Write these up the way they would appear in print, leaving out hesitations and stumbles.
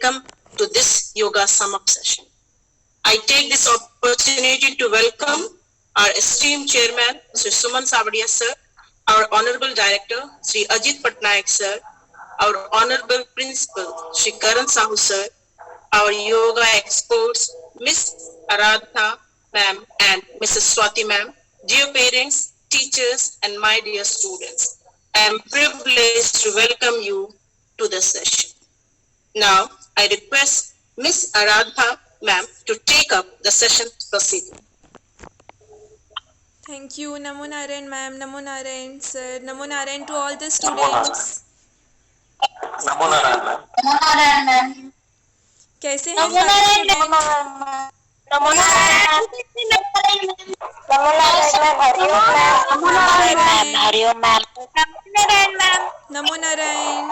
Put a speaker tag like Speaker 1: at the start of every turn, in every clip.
Speaker 1: welcome to this yoga sum up session. I take this opportunity to welcome our esteemed chairman, Mr. Suman Savadia sir, our honorable director, Sri Ajit Patnaik sir, our honorable principal, Sri Karan Sahu sir, our yoga experts, Miss Aradhna ma'am and Mrs. Swati ma'am, dear parents, teachers, and my dear students. I am privileged to welcome you to the session. Now, I request Miss Aradhna ma'am to take up the session proceeding.
Speaker 2: Thank you. Namo Narayan ma'am, Namo Narayan sir, Namo Narayan to all the students.
Speaker 3: नमो नारायण ma'am.
Speaker 4: नमो नारायण ma'am.
Speaker 2: कैसे हैं सारे student?
Speaker 4: नमो नारायण। नमो नारायण ma'am.
Speaker 2: नमो नारायण।
Speaker 4: हरिओम मैम। नमो नारायण मैम।
Speaker 2: नमो Narayan.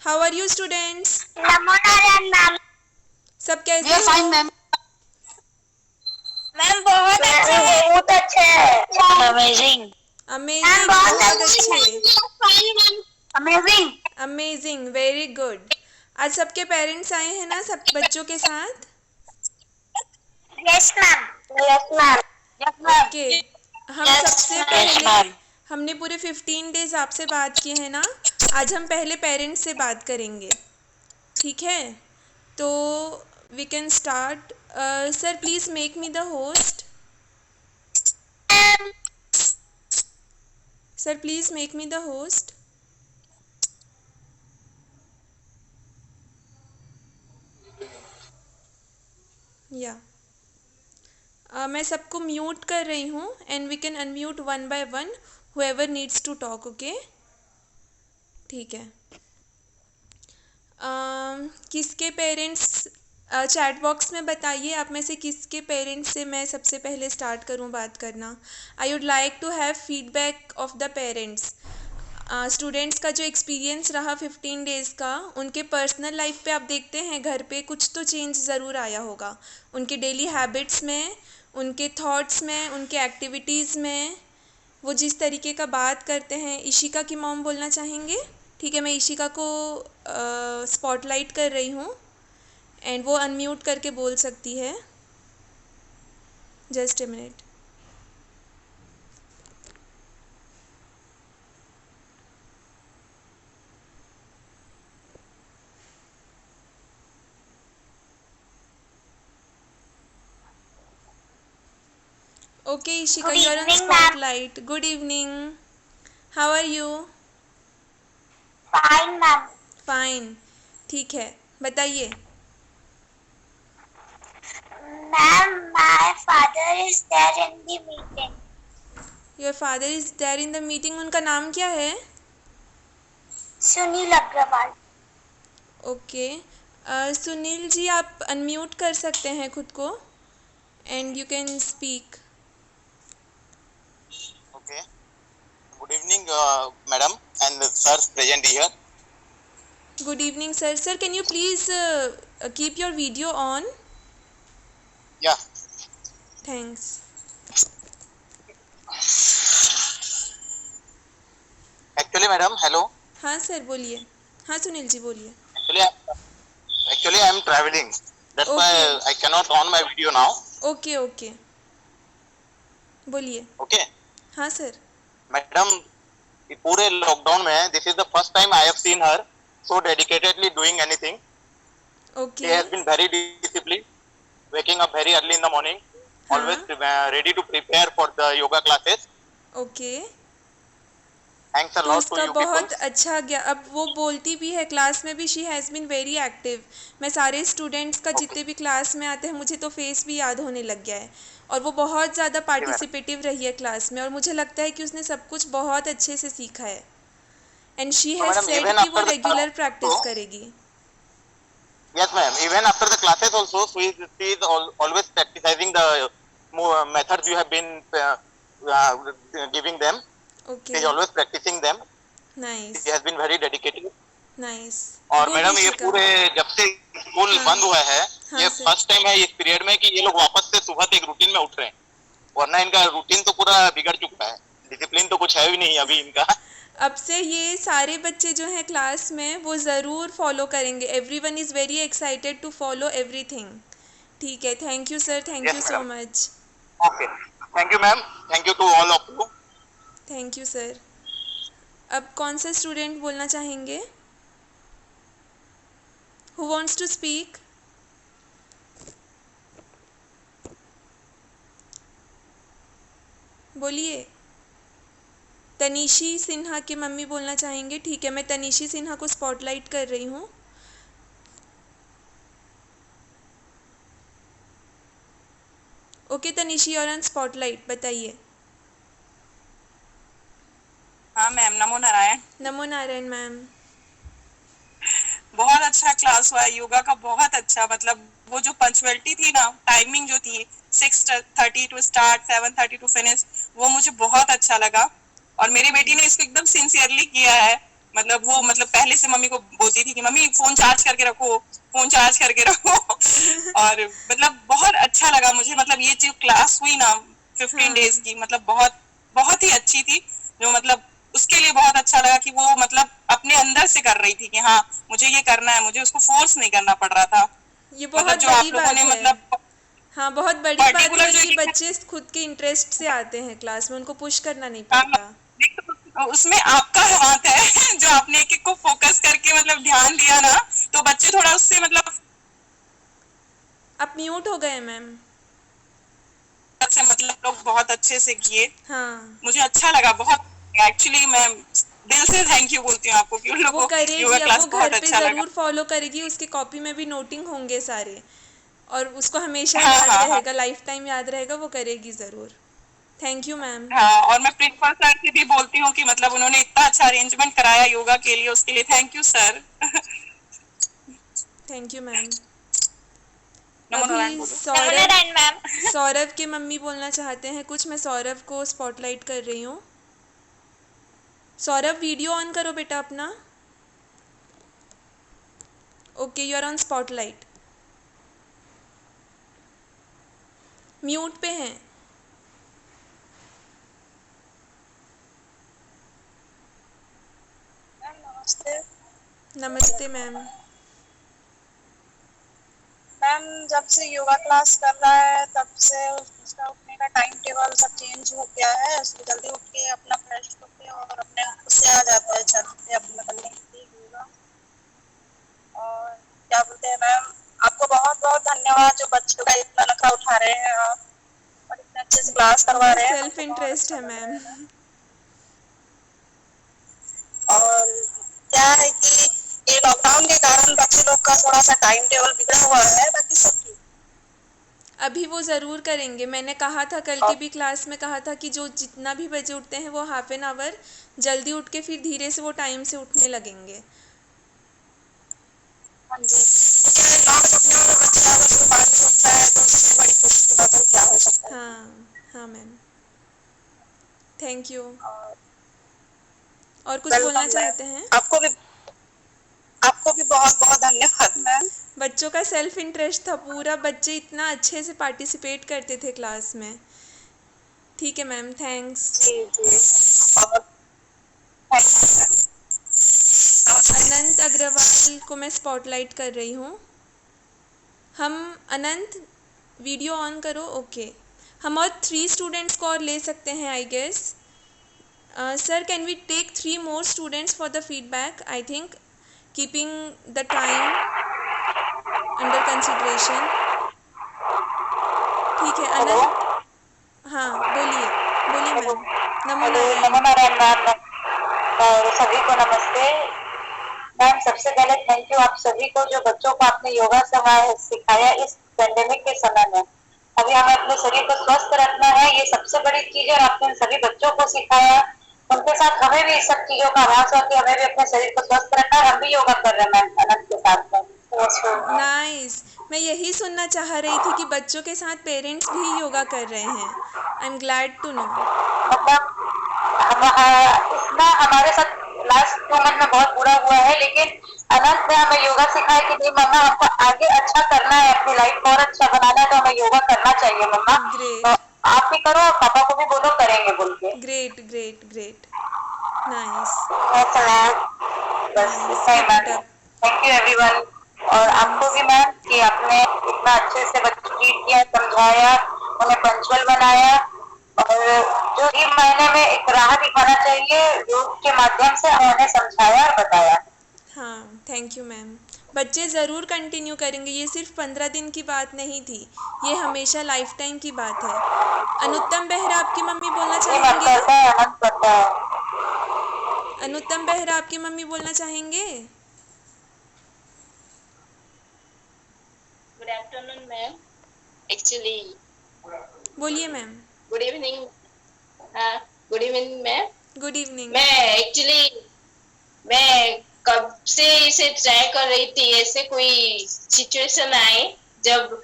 Speaker 2: How are you students?
Speaker 4: नमो नारायण मैम।
Speaker 2: सब कैसे हो?
Speaker 4: Fine ma'am. मैम बहुत अच्छे। बहुत अच्छे। अमेजिंग।
Speaker 2: अमेजिंग, बहुत अच्छे।
Speaker 4: अमेजिंग।
Speaker 2: Amazing, very good. आज सबके पेरेंट्स आए हैं ना सब बच्चों के साथ?
Speaker 4: Yes ma'am. Yes ma'am.
Speaker 2: Okay, हम सबसे पहले हमने पूरे 15 डेज आपसे बात किए हैं ना, आज हम पहले पेरेंट्स से बात करेंगे, ठीक है? तो we can start. Sir please make me the host. Sir please make me the host. या मैं सबको म्यूट कर रही हूँ and we can unmute one by one whoever needs to talk, okay? ठीक है। किसके पेरेंट्स चैट बॉक्स में बताइए आप में से किसके पेरेंट्स से मैं सबसे पहले स्टार्ट करूँ बात करना। I would like to have feedback of the parents. Students का जो एक्सपीरियंस रहा 15 डेज़ का, उनके पर्सनल लाइफ पे आप देखते हैं घर पे कुछ तो चेंज ज़रूर आया होगा, उनके डेली हैबिट्स में, उनके थॉट्स में, उनके एक्टिविटीज़ में, वो जिस तरीके का बात करते हैं। इशिका की मॉम बोलना चाहेंगे? ठीक है, मैं इशिका को स्पॉटलाइट कर रही हूँ एंड वो अनम्यूट करके बोल सकती है। Just a minute. Okay, Ishika, you are on spotlight. Good evening. How are you?
Speaker 4: Fine ma'am.
Speaker 2: Fine. ठीक है, बताइए।
Speaker 4: Ma'am, my father is there in the meeting.
Speaker 2: Your father is there in the meeting. उनका नाम क्या है?
Speaker 4: Sunil Agarwal.
Speaker 2: Okay, Sunil ji आप unmute कर सकते हैं खुद को and you can speak.
Speaker 3: Okay. Good evening, madam and sirs present here.
Speaker 2: Good evening sir. Sir can you please keep your video on?
Speaker 3: Yeah.
Speaker 2: Thanks.
Speaker 3: Actually, madam, hello.
Speaker 2: हाँ सर बोलिए। हाँ सुनील जी बोलिए।
Speaker 3: Actually, I am traveling. That's why
Speaker 2: Okay.
Speaker 3: I cannot on my video now.
Speaker 2: Okay okay, बोलिए।
Speaker 3: Okay.
Speaker 2: हाँ sir.
Speaker 3: Madam, ये पूरे lockdown में this is the first time I have seen her so dedicatedly doing anything. She
Speaker 2: okay
Speaker 3: has been very disciplined, waking up very early in the morning, always ready to prepare for the yoga classes.
Speaker 2: Okay.
Speaker 3: Thanks a
Speaker 2: तो
Speaker 3: lot to
Speaker 2: उसका
Speaker 3: you
Speaker 2: बहुत
Speaker 3: people.
Speaker 2: अच्छा गया। अब वो बोलती भी है, क्लास में भी she has been very active. मैं सारे स्टूडेंट्स का जितने भी क्लास में आते हैं मुझे तो फेस भी याद होने लग गया है, और वो बहुत ज़्यादा पार्टिसिपेटिव रही है क्लास में, और मुझे लगता है कि उसने सब कुछ बहुत अच्छे से सीखा है and she
Speaker 3: So,
Speaker 2: has
Speaker 3: madam,
Speaker 2: said
Speaker 3: even
Speaker 2: कि वो
Speaker 3: after the
Speaker 2: regular practice
Speaker 3: class,
Speaker 2: करेगी।
Speaker 3: yes, ma'am. Even after the classes also, she is always practicing the methods you have been giving them. She
Speaker 2: okay,
Speaker 3: is always practicing them.
Speaker 2: Nice
Speaker 3: She has been very dedicated.
Speaker 2: Nice.
Speaker 3: और
Speaker 2: good
Speaker 3: madam ये
Speaker 2: इशिका।
Speaker 3: पूरे जब से school
Speaker 2: हाँ।
Speaker 3: बंद हुआ है,
Speaker 2: हाँ
Speaker 3: ये
Speaker 2: सर।
Speaker 3: फर्स्ट टाइम है इस पीरियड में कि ये लोग वापस से सुबह से एक रूटीन में उठ रहे हैं, वरना इनका रूटीन तो पूरा बिगड़ चुका है। डिसिप्लिन तो कुछ है भी नहीं अभी इनका।
Speaker 2: अब से ये सारे बच्चे जो हैं क्लास में वो ज़रूर फॉलो करेंगे. Everyone is very excited to follow everything. ठीक है, thank you sir, thank
Speaker 3: Yes,
Speaker 2: you so
Speaker 3: madam.
Speaker 2: Much.
Speaker 3: Okay. Thank you, ma'am. Thank you to all of you.
Speaker 2: Thank you sir. अब कौन सा student बोलना चाहेंगे? Who wants to speak? बोलिए. तनीशी सिन्हा की mummy बोलना चाहेंगे. ठीक है, मैं तनीशी सिन्हा को स्पॉटलाइट कर रही हूँ. ओके तनीशी, और ऑन स्पॉटलाइट. बताइए.
Speaker 5: हाँ मैम, नमो नारायण।
Speaker 2: नमो नारायण मैम.
Speaker 5: बहुत अच्छा क्लास हुआ है योगा का, बहुत अच्छा। मतलब वो जो पंचुअलिटी थी ना, टाइमिंग जो थी 6:30 टू स्टार्ट, 7:30 टू फिनिश, वो मुझे बहुत अच्छा लगा। और मेरी बेटी ने इसको एकदम सिंसियरली किया है। मतलब पहले से मम्मी को बोलती थी कि मम्मी फोन चार्ज करके रखो, फोन चार्ज करके रखो। और मतलब बहुत अच्छा लगा मुझे। मतलब ये जो क्लास हुई ना 15
Speaker 2: हाँ.
Speaker 5: डेज की, मतलब बहुत बहुत ही अच्छी थी। जो मतलब उसके लिए बहुत अच्छा लगा कि वो मतलब अपने अंदर से कर रही थी कि हाँ मुझे ये करना है, मुझे उसको फोर्स नहीं करना पड़ रहा था।
Speaker 2: ये
Speaker 5: मतलब
Speaker 2: बहुत
Speaker 5: जो
Speaker 2: बड़ी
Speaker 5: आप लोगों
Speaker 2: बात
Speaker 5: ने
Speaker 2: है.
Speaker 5: मतलब
Speaker 2: हाँ, बहुत बड़ी बात
Speaker 5: पर्टिकुलर
Speaker 2: है
Speaker 5: जो
Speaker 2: कि
Speaker 5: ये
Speaker 2: बच्चे खुद के इंटरेस्ट से आते हैं क्लास में, उनको पुश करना नहीं
Speaker 5: हाँ,
Speaker 2: पड़ता.
Speaker 5: उसमें आपका हाथ है। जो आपने एक एक को फोकस करके मतलब ध्यान दिया ना, तो बच्चे थोड़ा उससे मतलब
Speaker 2: आप म्यूट हो गए मैम.
Speaker 5: लोग बहुत अच्छे से किए।
Speaker 2: हाँ,
Speaker 5: मुझे अच्छा लगा बहुत। एक्चुअली मैं दिल से थैंक यू बोलती हूँ आपको कि उन
Speaker 2: वो
Speaker 5: लोगों को योगा
Speaker 2: करेगी. अब वो
Speaker 5: क्लास
Speaker 2: घर
Speaker 5: बहुत
Speaker 2: पे
Speaker 5: अच्छा लगा।
Speaker 2: ज़रूर फॉलो करेगी. उसके कॉपी में भी नोटिंग होंगे सारे, और उसको हमेशा
Speaker 5: हाँ
Speaker 2: याद
Speaker 5: हाँ हाँ
Speaker 2: रहेगा, लाइफ टाइम याद रहेगा. वो करेगी ज़रूर. Thank you ma'am.
Speaker 5: हाँ। और मैं प्रिंसिपल सर से भी बोलती हूँ कि मतलब उन्होंने इतना अच्छा अरेंजमेंट कराया योगा के लिए, उसके लिए thank you sir.
Speaker 2: Thank you ma'am.
Speaker 5: नमो नारायण
Speaker 2: अभी
Speaker 5: बोलो।
Speaker 4: नमोनारायण मैम।
Speaker 2: सौरभ के मम्मी बोलना चाहते हैं कुछ. मैं सौरभ को स्पॉटलाइट कर रही हूँ. सौरभ, वीडियो ऑन करो बेटा अपना. Okay, you are on spotlight. Mute पे हैं.
Speaker 6: नमस्ते
Speaker 2: नमस्ते मैम.
Speaker 6: मैम। जब से योगा क्लास कर रहा है तब से उसका उठने का टाइम टेबल सब चेंज हो गया है। उसको जल्दी उठ के अपना फ्रेश होके और अपने खुद से आ जाता है छत पे अपना करने के लिए योगा। और क्या बोलते हैं मैम, आपको बहुत बहुत धन्यवाद जो बच्चों का इतना नखरा उठा रहे हैं आप और इतने अच्छे से क्लास करवा
Speaker 2: ये
Speaker 6: रहे हैं।
Speaker 2: सेल्फ
Speaker 6: हमको बहुत
Speaker 2: इंटरेस्ट
Speaker 6: अच्छा
Speaker 2: है
Speaker 6: लग रहा
Speaker 2: मैम.
Speaker 6: है मैम। और क्या है कि ये लॉकडाउन के कारण बच्चे लोग का थोड़ा सा टाइम टेबल बिगड़ा हुआ है, बाकी सब ठीक।
Speaker 2: अभी वो ज़रूर करेंगे. मैंने कहा था कल की भी क्लास में, कहा था कि जो जितना भी बजे उठते हैं वो हाफ एन आवर जल्दी उठ के फिर धीरे से वो टाइम से उठने लगेंगे.
Speaker 6: हाँ जी, तो क्या है, लाड़ रखने वाला बच्चा अगर सुबह 5 बजे उठता है तो उससे बड़ी खुशी की बात और क्या हो सकता है।
Speaker 2: हाँ हाँ मैम. Thank you.
Speaker 6: और
Speaker 2: और कुछ बोलना
Speaker 6: वेलकम मैम।
Speaker 2: चाहते हैं?
Speaker 6: आपको भी बहुत बहुत धन्यवाद मैम।
Speaker 2: बच्चों का सेल्फ इंटरेस्ट था पूरा. बच्चे इतना अच्छे से पार्टिसिपेट करते थे क्लास में. ठीक है मैम, थैंक्स.
Speaker 6: जी जी। और thank you ma'am.
Speaker 2: Anant Agarwal को मैं स्पॉटलाइट कर रही हूँ. हम अनंत, वीडियो ऑन करो. ओके, हम और 3 स्टूडेंट्स को और ले सकते हैं I guess. Sir, can we take 3 more students for the feedback? I think keeping the time under consideration. ठीक है
Speaker 3: हेलो
Speaker 2: अनंत. हाँ, बोलिए बोलिए मैम. नमो
Speaker 7: हेलो,
Speaker 2: नारायण.
Speaker 7: नमो नारायण मैम और सभी को नमस्ते मैम। सबसे पहले थैंक यू आप सभी को जो बच्चों को आपने योगा सिखाया इस पेंडेमिक के समय में। अभी हमें अपने शरीर को स्वस्थ रखना है, ये सबसे बड़ी चीज है। और आपने सभी बच्चों को सिखाया, उनके साथ हमें भी इस सब चीजों का आभास हो कि हमें भी अपने शरीर को स्वस्थ रखना है। हम भी योगा कर रहे हैं मैम अनंत के साथ में।
Speaker 2: नाइस. मैं यही सुनना चाह रही थी कि बच्चों के साथ पेरेंट्स भी योगा कर रहे हैं. I am glad to know.
Speaker 7: मतलब इसमें हमारे साथ लास्ट 2 मंथ में बहुत बुरा हुआ है, लेकिन अनंत ने हमें योगा सिखाया कि नहीं मम्मा, हमको आगे अच्छा करना है, अपनी लाइफ को और अच्छा बनाना है, तो हमें योगा करना चाहिए मम्मा। तो
Speaker 2: ग्रेट
Speaker 7: आप भी करो और पापा को भी बोलो, करेंगे बोल के।
Speaker 2: Great great great. Nice
Speaker 7: Yes, ma'am. बस
Speaker 2: नाइस,
Speaker 7: इतना ही
Speaker 2: keep it
Speaker 7: ma'am.
Speaker 2: Up.
Speaker 7: Thank you everyone. और आपको भी मैम कि आपने इतना अच्छे से बच्चों को ट्रीट किया, समझाया, उन्हें पंचुअल बनाया, और जो भी महीने में एक राह दिखाना चाहिए योग के माध्यम से उन्हें समझाया और बताया।
Speaker 2: हाँ, थैंक यू मैम। बच्चे ज़रूर कंटिन्यू करेंगे, ये सिर्फ 15 दिन की बात नहीं थी, ये हमेशा लाइफ टाइम की बात है। अनुत्तम बेहरा आपकी मम्मी बोलना
Speaker 7: जी मैम,
Speaker 2: चाहेंगे?
Speaker 7: करता है, मत करता है।
Speaker 2: अनुत्तम बेहरा आपकी मम्मी बोलना चाहेंगे?
Speaker 8: Good afternoon, ma'am. Actually,
Speaker 2: बोलिए ma'am.
Speaker 8: good evening. Good evening, ma'am.
Speaker 2: Good evening.
Speaker 8: मैं कब से इसे ट्राई कर रही थी, ऐसे कोई सिचुएशन आए जब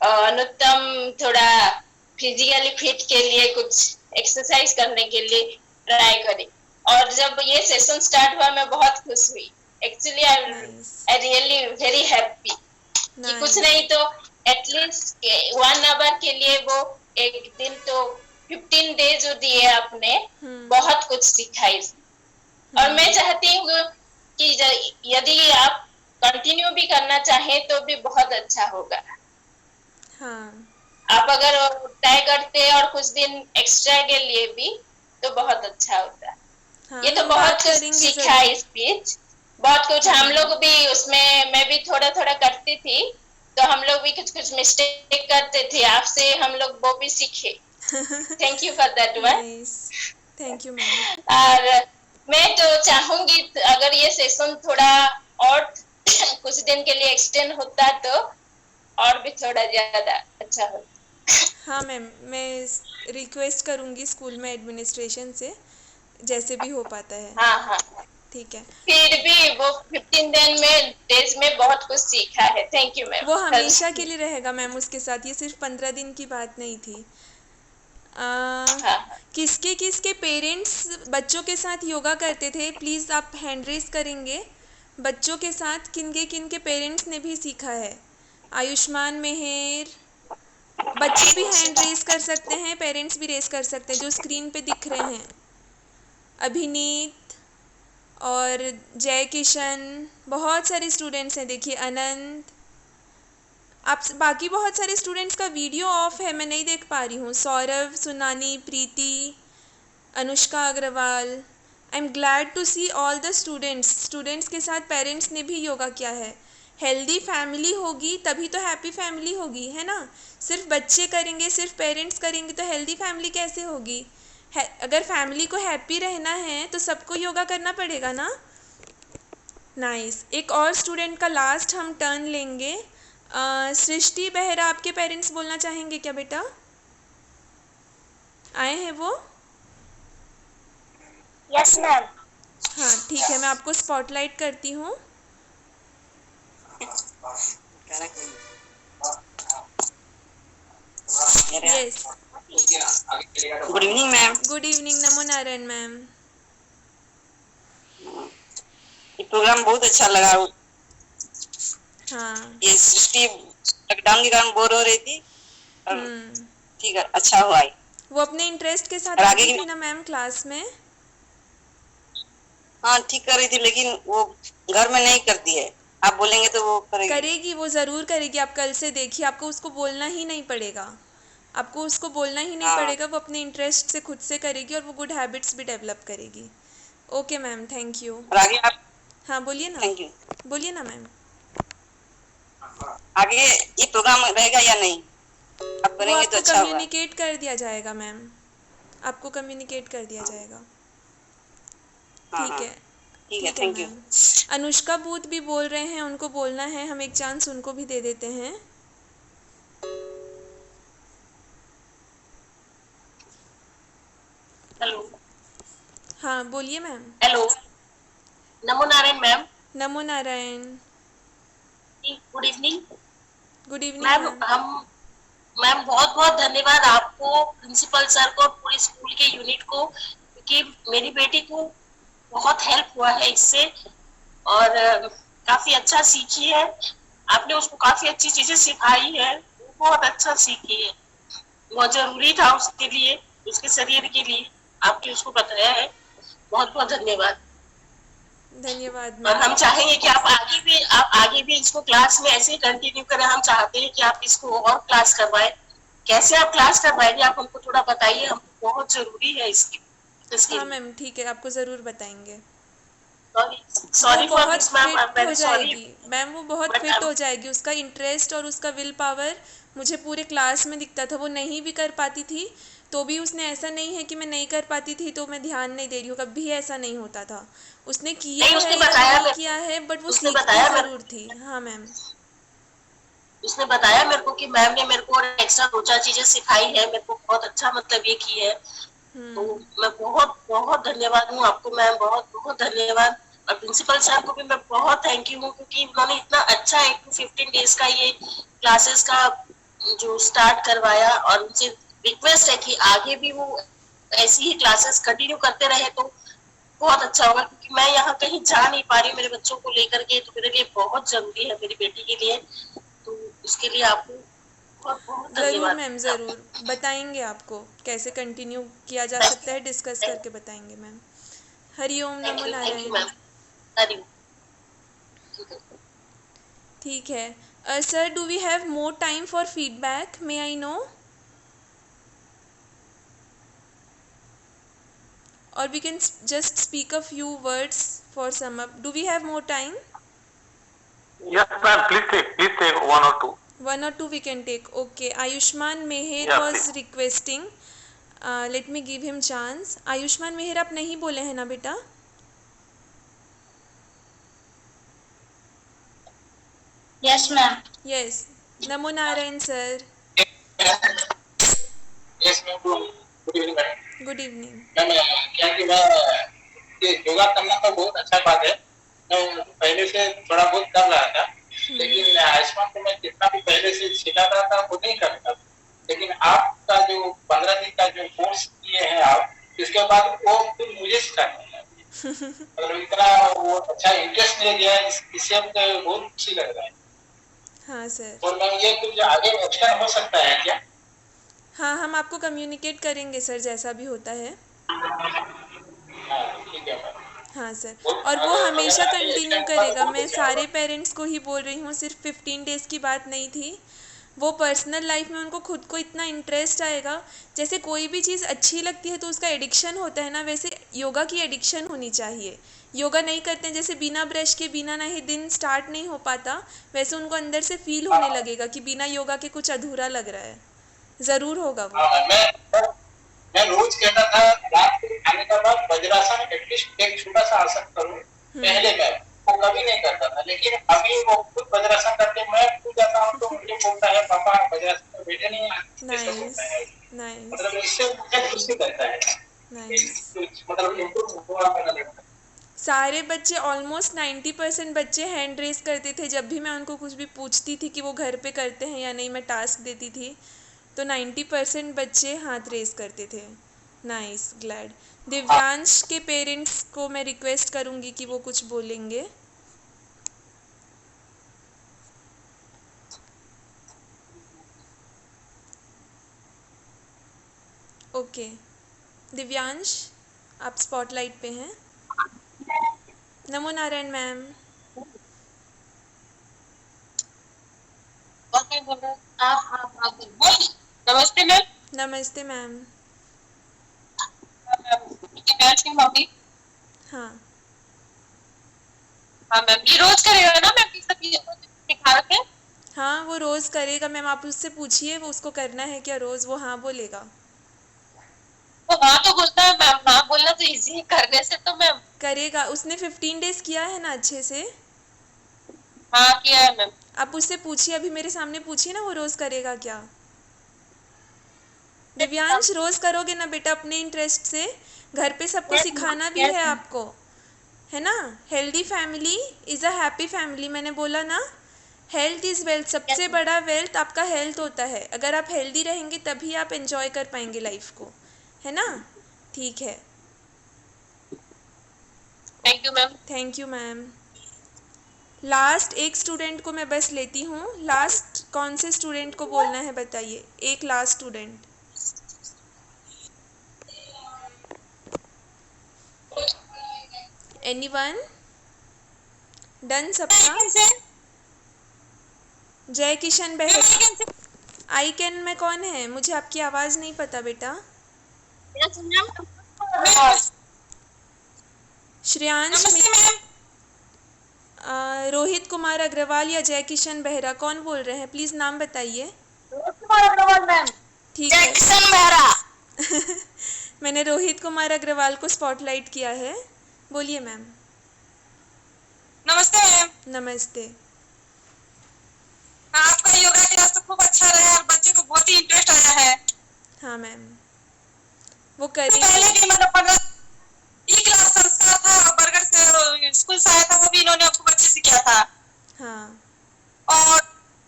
Speaker 8: अनुत्तम थोड़ा फिजिकली फिट के लिए कुछ एक्सरसाइज करने के लिए ट्राई करी, और जब ये सेशन स्टार्ट हुआ मैं बहुत खुश हुई। Actually I really very happy कि कुछ नहीं तो एटलीस्ट 1 आवर के लिए वो एक दिन तो 15 डेज जो दिए आपने, बहुत कुछ सीखा इसमें। और मैं चाहती हूँ कि यदि आप कंटिन्यू भी करना चाहें तो भी बहुत अच्छा होगा।
Speaker 2: हाँ,
Speaker 8: आप अगर ट्राई करते और कुछ दिन एक्स्ट्रा के लिए भी तो बहुत अच्छा होता।
Speaker 2: हाँ,
Speaker 8: ये तो
Speaker 2: हम
Speaker 8: बहुत
Speaker 2: बात
Speaker 8: कुछ
Speaker 2: करेंगे
Speaker 8: सीखा
Speaker 2: ज़रूर।
Speaker 8: इस बीच, बहुत कुछ हम लोग भी उसमें, मैं भी थोड़ा थोड़ा करती थी तो हम लोग भी कुछ कुछ मिस्टेक करते थे, आपसे हम लोग वो भी सीखे। Thank you for that one.
Speaker 2: Nice, thank you ma'am.
Speaker 8: और मैं तो चाहूंगी अगर ये सेशन थोड़ा और कुछ दिन के लिए एक्सटेंड होता तो और भी थोड़ा ज्यादा अच्छा होता।
Speaker 2: हाँ मैम, मैं रिक्वेस्ट करूँगी स्कूल में एडमिनिस्ट्रेशन से, जैसे भी हो पाता है।
Speaker 8: हाँ हाँ,
Speaker 2: ठीक है,
Speaker 8: फिर भी वो 15 दिन में डेज में बहुत कुछ सीखा है। Thank you ma'am.
Speaker 2: वो हमेशा के लिए रहेगा मैम उसके साथ, ये सिर्फ 15 दिन की बात नहीं थी। किसके किसके पेरेंट्स बच्चों के साथ योगा करते थे, प्लीज़ आप हैंड रेस करेंगे। बच्चों के साथ किनके पेरेंट्स ने भी सीखा है? आयुष्मान मेहर, बच्चे भी हैंड रेस कर सकते हैं, पेरेंट्स भी रेस कर सकते हैं, जो स्क्रीन पे दिख रहे हैं। अभिनीत और जय किशन, बहुत सारे स्टूडेंट्स हैं, देखिए अनंत, आप बाकी बहुत सारे स्टूडेंट्स का वीडियो ऑफ है, मैं नहीं देख पा रही हूँ। Saurabh, Sunani, Preeti, Anushka Agarwal. I am glad to see all the students के साथ पेरेंट्स ने भी योगा किया है। हेल्दी फैमिली होगी तभी तो हैप्पी फैमिली होगी, है ना? सिर्फ बच्चे करेंगे, सिर्फ पेरेंट्स करेंगे तो हेल्दी फैमिली कैसे होगी? अगर फैमिली को हैप्पी रहना है तो सबको योगा करना पड़ेगा ना। नाइस, एक और स्टूडेंट का लास्ट हम टर्न लेंगे। सृष्टि बेहरा, आपके पेरेंट्स बोलना चाहेंगे क्या बेटा? आए हैं वो?
Speaker 4: Yes ma'am.
Speaker 2: हाँ ठीक है, मैं आपको स्पॉटलाइट करती हूँ। Yes,
Speaker 9: good evening ma'am.
Speaker 2: Good evening, नमो नारायण मैम।
Speaker 9: ये प्रोग्राम बहुत अच्छा लगा।
Speaker 2: हाँ,
Speaker 9: ये सृष्टि लॉकडाउन के कारण बोर हो रही थी, ठीक है, अच्छा हुआ है।
Speaker 2: वो अपने इंटरेस्ट के साथ
Speaker 9: और आगे
Speaker 2: आती
Speaker 9: की-
Speaker 2: थी ना मैम क्लास में।
Speaker 9: हाँ ठीक कर रही थी, लेकिन वो घर में नहीं करती है, आप बोलेंगे तो वो
Speaker 2: करेगी, वो ज़रूर करेगी। आप कल से देखिए, आपको उसको बोलना ही नहीं पड़ेगा, आपको उसको बोलना ही नहीं
Speaker 9: हाँ।
Speaker 2: पड़ेगा, वो अपने इंटरेस्ट से खुद से करेगी और वो गुड हैबिट्स भी डेवलप करेगी। Okay ma'am, thank you.
Speaker 9: और आगे आप,
Speaker 2: हाँ बोलिए ना,
Speaker 9: थैंक यू।
Speaker 2: बोलिए ना मैम।
Speaker 9: आगे ये प्रोग्राम रहेगा या नहीं, आप
Speaker 2: वो
Speaker 9: करेंगे तो
Speaker 2: आपको
Speaker 9: अच्छा होगा।
Speaker 2: कम्युनिकेट कर दिया जाएगा मैम, आपको कम्युनिकेट कर दिया जाएगा।
Speaker 9: हाँ,
Speaker 2: ठीक
Speaker 9: हाँ,
Speaker 2: है,
Speaker 9: ठीक है,
Speaker 2: ठीक है
Speaker 9: thank you.
Speaker 2: Ma'am. Anushka booth भी बोल रहे हैं, उनको बोलना है, हम एक चांस उनको भी दे देते हैं।
Speaker 1: हेलो
Speaker 2: हाँ बोलिए मैम।
Speaker 1: हेलो, नमो नारायण मैम।
Speaker 2: नमो Narayan,
Speaker 1: good evening
Speaker 2: good evening
Speaker 1: ma'am.
Speaker 2: Ma'am.
Speaker 1: Ma'am बहुत बहुत धन्यवाद आपको, प्रिंसिपल सर को, पूरे स्कूल के यूनिट को, क्योंकि मेरी बेटी को बहुत हेल्प हुआ है इससे, और काफी अच्छा सीखी है। आपने उसको काफी अच्छी चीजें सिखाई है, वो बहुत अच्छा सीखी है। बहुत जरूरी था उसके लिए, उसके शरीर के लिए, आपने उसको बताया है। बहुत बहुत धन्यवाद।
Speaker 2: धन्यवाद
Speaker 1: और
Speaker 2: मैम।
Speaker 1: हम चाहेंगे कि आप आगे भी इसको क्लास में ऐसे ही कंटिन्यू करें। हम चाहते हैं कि आप इसको और क्लास करवाएं। कैसे आप क्लास करवाएंगे, आप हमको थोड़ा बताइए, हमको बहुत जरूरी है इसके
Speaker 2: हाँ
Speaker 1: लिए।
Speaker 2: मैम ठीक है, आपको ज़रूर बताएंगे। वो
Speaker 1: सॉरी फॉर
Speaker 2: बहुत
Speaker 1: this ma'am, I am
Speaker 2: fit हो
Speaker 1: वेरी सॉरी,
Speaker 2: जाएगी मैम, वो बहुत
Speaker 1: बट
Speaker 2: फिट हो जाएगी। उसका इंटरेस्ट और उसका विल पावर मुझे पूरे क्लास में दिखता था। वो नहीं भी कर पाती थी तो भी उसने ऐसा नहीं है कि मैं नहीं कर पाती थी तो मैं ध्यान नहीं दे रही हूँ, कभी ऐसा नहीं होता था। उसने किया
Speaker 1: नहीं,
Speaker 2: है या नहीं किया है बट वो सीखती ज़रूर थी। हाँ मैम।
Speaker 1: उसने बताया मेरे को कि मैम ने मेरे को और एक्स्ट्रा 2-4 चीजें सिखाई है, मेरे को बहुत अच्छा मतलब ये की है। तो मैं बहुत बहुत धन्यवाद हूँ आपको मैम, बहुत बहुत धन्यवाद। और प्रिंसिपल सर को भी मैं बहुत थैंक यू हूँ, क्योंकि उन्होंने इतना अच्छा एक 15 डेज का ये क्लासेस का जो स्टार्ट करवाया। और उनसे रिक्वेस्ट है कि आगे भी वो ऐसी ही क्लासेस कंटिन्यू करते रहे तो बहुत अच्छा होगा, क्योंकि मैं यहाँ कहीं जा नहीं पा रही हूँ मेरे बच्चों को लेकर के, तो मेरे लिए बहुत जरूरी है, मेरी बेटी के लिए। तो उसके लिए आपको बहुत बहुत
Speaker 2: ज़रूर
Speaker 1: धन्यवाद।
Speaker 2: मैम, ज़रूर बताएंगे आपको कैसे कंटिन्यू किया जा सकता है, डिस्कस करके बताएंगे मैम। हरिओम, नमो
Speaker 1: थैंक यू
Speaker 2: नारायण।
Speaker 1: मैम। हरिओम।
Speaker 2: ठीक है sir, do we have more time for feedback, may I know? Or we can just speak a few words for sum up. Do we have more time?
Speaker 3: Yes, ma'am. Please take one or two.
Speaker 2: One or two we can take. Okay. Ayushman Meher
Speaker 3: Yeah,
Speaker 2: was
Speaker 3: please.
Speaker 2: requesting. Let me give him chance. Ayushman Meher, आप नहीं बोले हैं ना बेटा?
Speaker 4: Yes, ma'am.
Speaker 2: Yes. नमो Narayan sir.
Speaker 3: Yes, ma'am. Good evening, madam.
Speaker 2: Good evening.
Speaker 3: Ma'am, क्या कि मैं ये योगा करना तो बहुत अच्छा बात है। मैं पहले से थोड़ा बहुत कर रहा था, लेकिन आयुष्मान को मैं जितना भी पहले से सिखाता था वो नहीं करता था। लेकिन आपका जो 15 दिन का जो कोर्स किए हैं आप, इसके बाद वो फिर मुझे सिखाना है। मतलब इतना वो अच्छा इंटरेस्ट ले गया है, इससे मुझे बहुत खुशी लग रहा है।
Speaker 2: हाँ सर।
Speaker 3: और मैम ये कुछ आगे एक्सटेंड हो सकता है क्या?
Speaker 2: हाँ, हम आपको कम्युनिकेट करेंगे सर, जैसा भी होता है।
Speaker 3: ठीक है मैम।
Speaker 2: हाँ सर। और वो हमेशा कंटिन्यू करेगा। मैं सारे पेरेंट्स को ही बोल रही हूँ, सिर्फ 15 डेज़ की बात नहीं थी। वो पर्सनल लाइफ में उनको खुद को इतना इंटरेस्ट आएगा। जैसे कोई भी चीज़ अच्छी लगती है तो उसका एडिक्शन होता है ना, वैसे योगा की एडिक्शन होनी चाहिए। योगा नहीं करते हैं, जैसे बिना ब्रश के बिना ना ही दिन स्टार्ट नहीं हो पाता, वैसे उनको अंदर से फील होने लगेगा कि बिना योगा के कुछ अधूरा लग रहा है। ज़रूर होगा वो।
Speaker 3: मैं रोज कहता था रात को खाने के बाद वज्रासन एटलीस्ट एक छोटा सा आसन करूं। पहले मैं वो कभी नहीं करता था, लेकिन अभी वो खुद वज्रासन करते मैं खुद जाता हूं तो मुझे बोलता है पापा वज्रासन में बैठे नहीं है।
Speaker 2: नाइस।
Speaker 3: मतलब इससे मुझे खुशी करता है।
Speaker 2: नाइस।
Speaker 3: मतलब इम्प्रूव हुआ मेरा लगता है।
Speaker 2: सारे बच्चे ऑलमोस्ट 90% बच्चे हैंड रेस करते थे जब भी मैं उनको कुछ भी पूछती थी कि वो घर पे करते हैं या नहीं, मैं टास्क देती थी तो 90% बच्चे हाथ रेस करते थे। Nice, glad. दिव्यांश के पेरेंट्स को मैं रिक्वेस्ट करूँगी कि वो कुछ बोलेंगे। ओके दिव्यांश, आप स्पॉटलाइट पे हैं। नमो नारायण मैम।
Speaker 1: नमस्ते मैम।
Speaker 2: नमस्ते मैम।
Speaker 1: दिव्यांश की मम्मी।
Speaker 2: हाँ
Speaker 1: हाँ मैम, ये रोज करेगा ना मैम, ये सब सिखा रखे हैं?
Speaker 2: हाँ, वो रोज़ करेगा मैम। आप उससे पूछिए वो उसको करना है क्या रोज़, वो हाँ बोलेगा।
Speaker 1: वो हाँ तो बोलता है मैम, हाँ बोलना तो इजी है, करने से तो मैम।
Speaker 2: करेगा, उसने 15 डेज़ किया है ना अच्छे से।
Speaker 1: हाँ किया है मैम।
Speaker 2: आप उससे पूछिए, अभी मेरे सामने पूछिए ना वो रोज़ करेगा क्या। दिव्यांश, रोज़ करोगे ना बेटा अपने इंटरेस्ट से? घर पे सबको सिखाना भी है आपको, है ना। Healthy family is a happy family, मैंने बोला ना। हेल्थ इज़ वेल्थ, सबसे बड़ा वेल्थ आपका हेल्थ होता है। अगर आप हेल्दी रहेंगे तभी आप एंजॉय कर पाएंगे लाइफ को, है ना। ठीक है,
Speaker 1: thank you ma'am.
Speaker 2: Thank you ma'am. Last एक स्टूडेंट को मैं बस लेती हूँ। लास्ट कौन से स्टूडेंट को बोलना है बताइए, एक लास्ट स्टूडेंट। एनीवन? डन सबका? जय किशन बेहरा। आई कैन में कौन है? मुझे आपकी आवाज़ नहीं पता बेटा। श्रेयांश रोहित कुमार अग्रवाल या जय किशन बेहरा, कौन बोल रहे हैं? प्लीज़ नाम बताइए। ठीक है।
Speaker 4: किशन बेहरा।
Speaker 2: मैंने रोहित कुमार अग्रवाल को स्पॉटलाइट किया है। बोलिए मैम।
Speaker 5: नमस्ते मैम।
Speaker 2: नमस्ते।
Speaker 5: आपका योगा क्लास तो खूब अच्छा रहा और बच्चे को बहुत ही इंटरेस्ट आया है।
Speaker 2: हाँ मैम, वो
Speaker 5: तो
Speaker 2: करेंगे।
Speaker 5: पहले भी मतलब ई क्लास संस्कार था और बरगढ़ से स्कूल से आया था, वो भी इन्होंने खूब अच्छे से किया था।
Speaker 2: हाँ
Speaker 5: और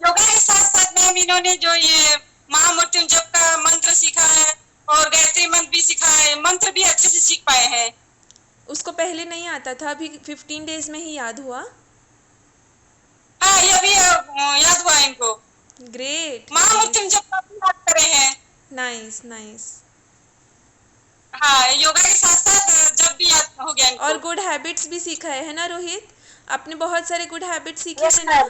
Speaker 5: योगा के साथ साथ मैम इन्होंने जो ये महामृत्युंजय का मंत्र सीखा है और गायत्री मंत्र भी सीखा है, मंत्र भी अच्छे से सीख पाए हैं।
Speaker 2: उसको पहले नहीं आता था, अभी 15 डेज में ही याद हुआ।
Speaker 5: हाँ, ये भी याद हुआ इनको।
Speaker 2: ग्रेट।
Speaker 5: महामृत्युंजय का भी याद करे हैं।
Speaker 2: Nice nice.
Speaker 5: हाँ, योगा के साथ साथ जब भी याद हो गया इनको।
Speaker 2: और गुड हैबिट्स भी सीखा है ना रोहित? आपने बहुत सारे गुड हैबिट्स सीखे हैं ना?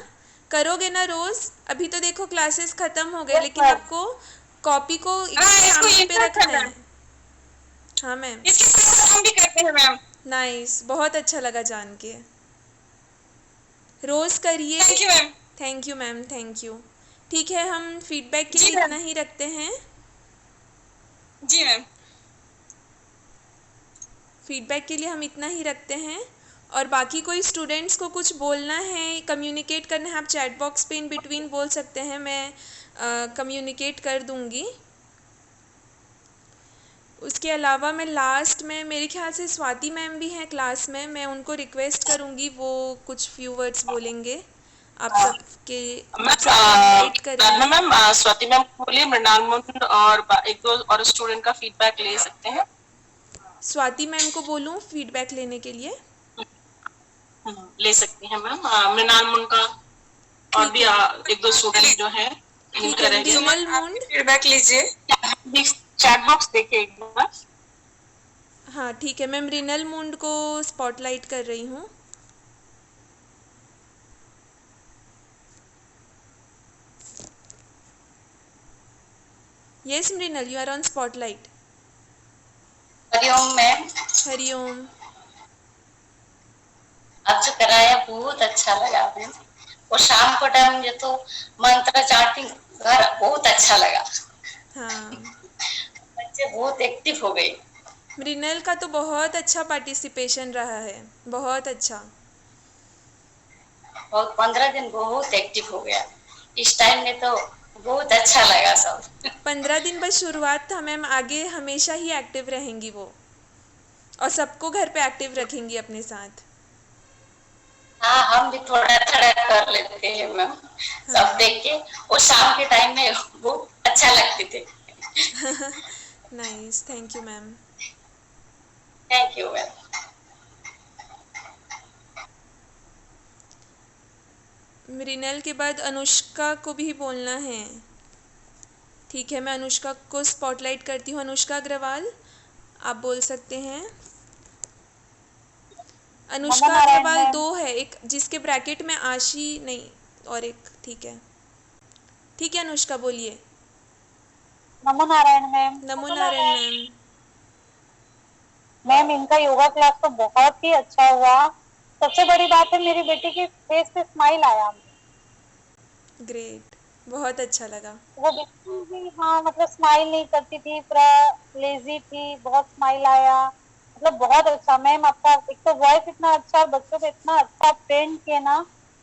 Speaker 2: करोगे ना रोज? अभी तो देखो क्लासेस खत्म हो गए, लेकिन आपको कॉपी को सामने पे रखना है। हाँ मैम।
Speaker 5: इसके साथ हम भी करते हैं मैम।
Speaker 2: नाइस, बहुत अच्छा लगा जान के। रोज करिए।
Speaker 5: Thank you ma'am.
Speaker 2: Thank you ma'am, thank you. ठीक है, हम फीडबैक के लिए इतना ही रखते हैं।
Speaker 5: जी मैम।
Speaker 2: फीडबैक के लिए हम इतना ही रखते हैं। और बाकी कोई स्टूडेंट्स को कुछ बोलना है, कम्युनिकेट करना है, आप चैट बॉक्स पे इन बिटवीन बोल सकते हैं, मैं कम्युनिकेट कर दूंगी। उसके अलावा मैं लास्ट में, मेरे ख्याल से स्वाति मैम भी हैं क्लास में, मैं उनको रिक्वेस्ट करूंगी, वो कुछ फ्यू वर्ड्स बोलेंगे आप सबके वेट करेंगे।
Speaker 1: मैम स्वाति मैम बोलिए, मृणाल मुंड और एक दो और स्टूडेंट का फीडबैक ले सकते हैं।
Speaker 2: स्वाति मैम को बोलूं फीडबैक लेने के लिए?
Speaker 1: ले सकती हैं मैम। मृणाल मुंड का और भी एक दो स्टूडेंट जो है
Speaker 2: मृणाल मुंड
Speaker 5: फीडबैक लीजिए।
Speaker 1: चैट बॉक्स देखिए एक बार।
Speaker 2: हाँ ठीक है, मैं मृणाल मुंड को स्पॉटलाइट कर रही हूँ। Yes Mrinal, you are on spotlight.
Speaker 10: हरिओम मैम।
Speaker 2: हरिओम।
Speaker 10: आप जो कराया बहुत अच्छा लगा मैम। और शाम को टाइम जो तो मंत्र चाटिंग घर बहुत अच्छा लगा।
Speaker 2: हाँ,
Speaker 10: बच्चे बहुत एक्टिव हो गए।
Speaker 2: मृणाल का तो बहुत अच्छा पार्टिसिपेशन रहा है, बहुत अच्छा।
Speaker 10: और 15 दिन बहुत एक्टिव हो गया। इस टाइम में तो बहुत अच्छा लगा सब।
Speaker 2: 15 दिन बस शुरुआत था मैम, आगे हमेशा ही एक्टिव रहेंगी वो, और सबको घर पे एक्टिव रखेंगी अपने साथ।
Speaker 10: हाँ, हम भी थोड़ा थोड़ा कर लेते हैं मैम। सब देख के और शाम के टाइम में बहुत अच्छा लगते थे।
Speaker 2: Nice, thank you ma'am.
Speaker 10: Thank you ma'am.
Speaker 2: Mrinal के बाद अनुष्का को भी बोलना है। ठीक है, मैं अनुष्का को स्पॉटलाइट करती हूँ। अनुष्का अग्रवाल, आप बोल सकते हैं। अनुष्का अग्रवाल 2 है, एक जिसके ब्रैकेट में आशी नहीं और एक, ठीक है। ठीक है अनुष्का, बोलिए।
Speaker 7: नमो नारायण मैम।
Speaker 2: नमो नारायण मैम।
Speaker 7: मैम, इनका योगा क्लास तो बहुत ही अच्छा हुआ। सबसे बड़ी बात है, मेरी बेटी की फेस पे स्माइल आया।
Speaker 2: ग्रेट, बहुत अच्छा लगा।
Speaker 7: वो बिल्कुल भी, हाँ मतलब स्माइल नहीं करती थी, पूरा लेजी थी, बहुत स्माइल आया। मतलब बहुत अच्छा मैम, आपका एक तो वॉइस इतना अच्छा और बच्चों को इतना अच्छा ट्रेन किए ना,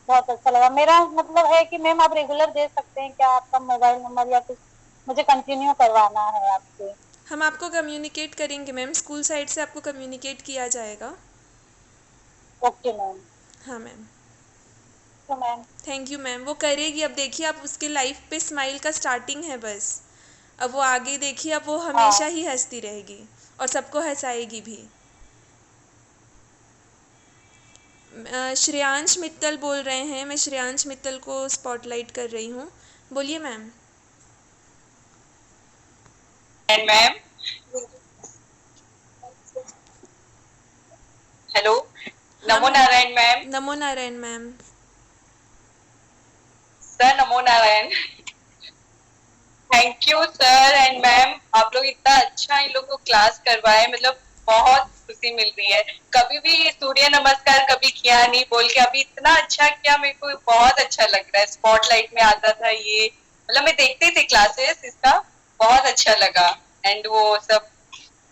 Speaker 7: बहुत अच्छा लगा। मेरा मतलब है कि मैम आप रेगुलर दे सकते हैं क्या आपका मोबाइल नंबर, या कुछ मुझे कंटिन्यू करवाना है आपसे।
Speaker 2: हम आपको कम्युनिकेट करेंगे मैम, स्कूल साइड से आपको कम्युनिकेट किया जाएगा।
Speaker 7: Okay ma'am.
Speaker 2: हाँ मैम।
Speaker 7: तो मैम
Speaker 2: थैंक यू मैम, वो करेगी। अब देखिए, आप उसके लाइफ पे स्माइल का स्टार्टिंग है बस, अब वो आगे देखिए, अब वो हमेशा ही हंसती रहेगी और सबको हंसाएगी भी। श्रेयांश मित्तल बोल रहे हैं, मैं श्रेयांश मित्तल को स्पॉटलाइट कर रही हूँ। बोलिए मैम।
Speaker 5: मैम
Speaker 11: हेलो, नमो नारायण मैम।
Speaker 2: नमो नारायण ma'am.
Speaker 11: Sir NaMo Narayan. Thank you sir and ma'am, आप लोग इतना अच्छा इन लोग को क्लास करवाए, मतलब बहुत खुशी मिल रही है। कभी भी सूर्य नमस्कार कभी किया नहीं बोल के अभी इतना अच्छा किया, मेरे को बहुत अच्छा लग रहा है। स्पॉटलाइट में आता था ये, मतलब मैं देखती थी क्लासेस इसका, बहुत अच्छा लगा। एंड वो सब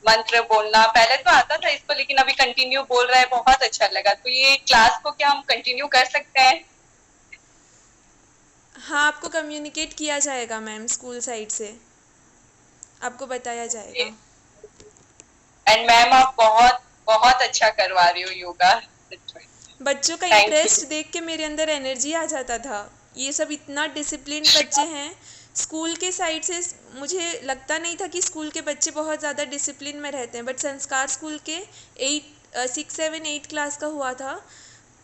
Speaker 11: मंत्र बोलना पहले तो आता था इसको, लेकिन अभी कंटिन्यू बोल रहा है, बहुत अच्छा लगा। तो ये क्लास को क्या हम कंटिन्यू कर सकते हैं?
Speaker 2: हाँ, आपको कम्युनिकेट किया जाएगा मैम, स्कूल साइड से आपको बताया जाएगा।
Speaker 11: एंड मैम आप बहुत बहुत अच्छा करवा रही हो योगा।
Speaker 2: बच्चों का
Speaker 11: Thank
Speaker 2: इंटरेस्ट
Speaker 11: you.
Speaker 2: देख के मेरे अंदर एनर्जी आ जाता था। ये सब इतना डिसिप्लिन बच्चे हैं। स्कूल के साइड से मुझे लगता नहीं था कि स्कूल के बच्चे बहुत ज़्यादा डिसिप्लिन में रहते हैं, बट संस्कार स्कूल के 6, 7, 8 क्लास का हुआ था।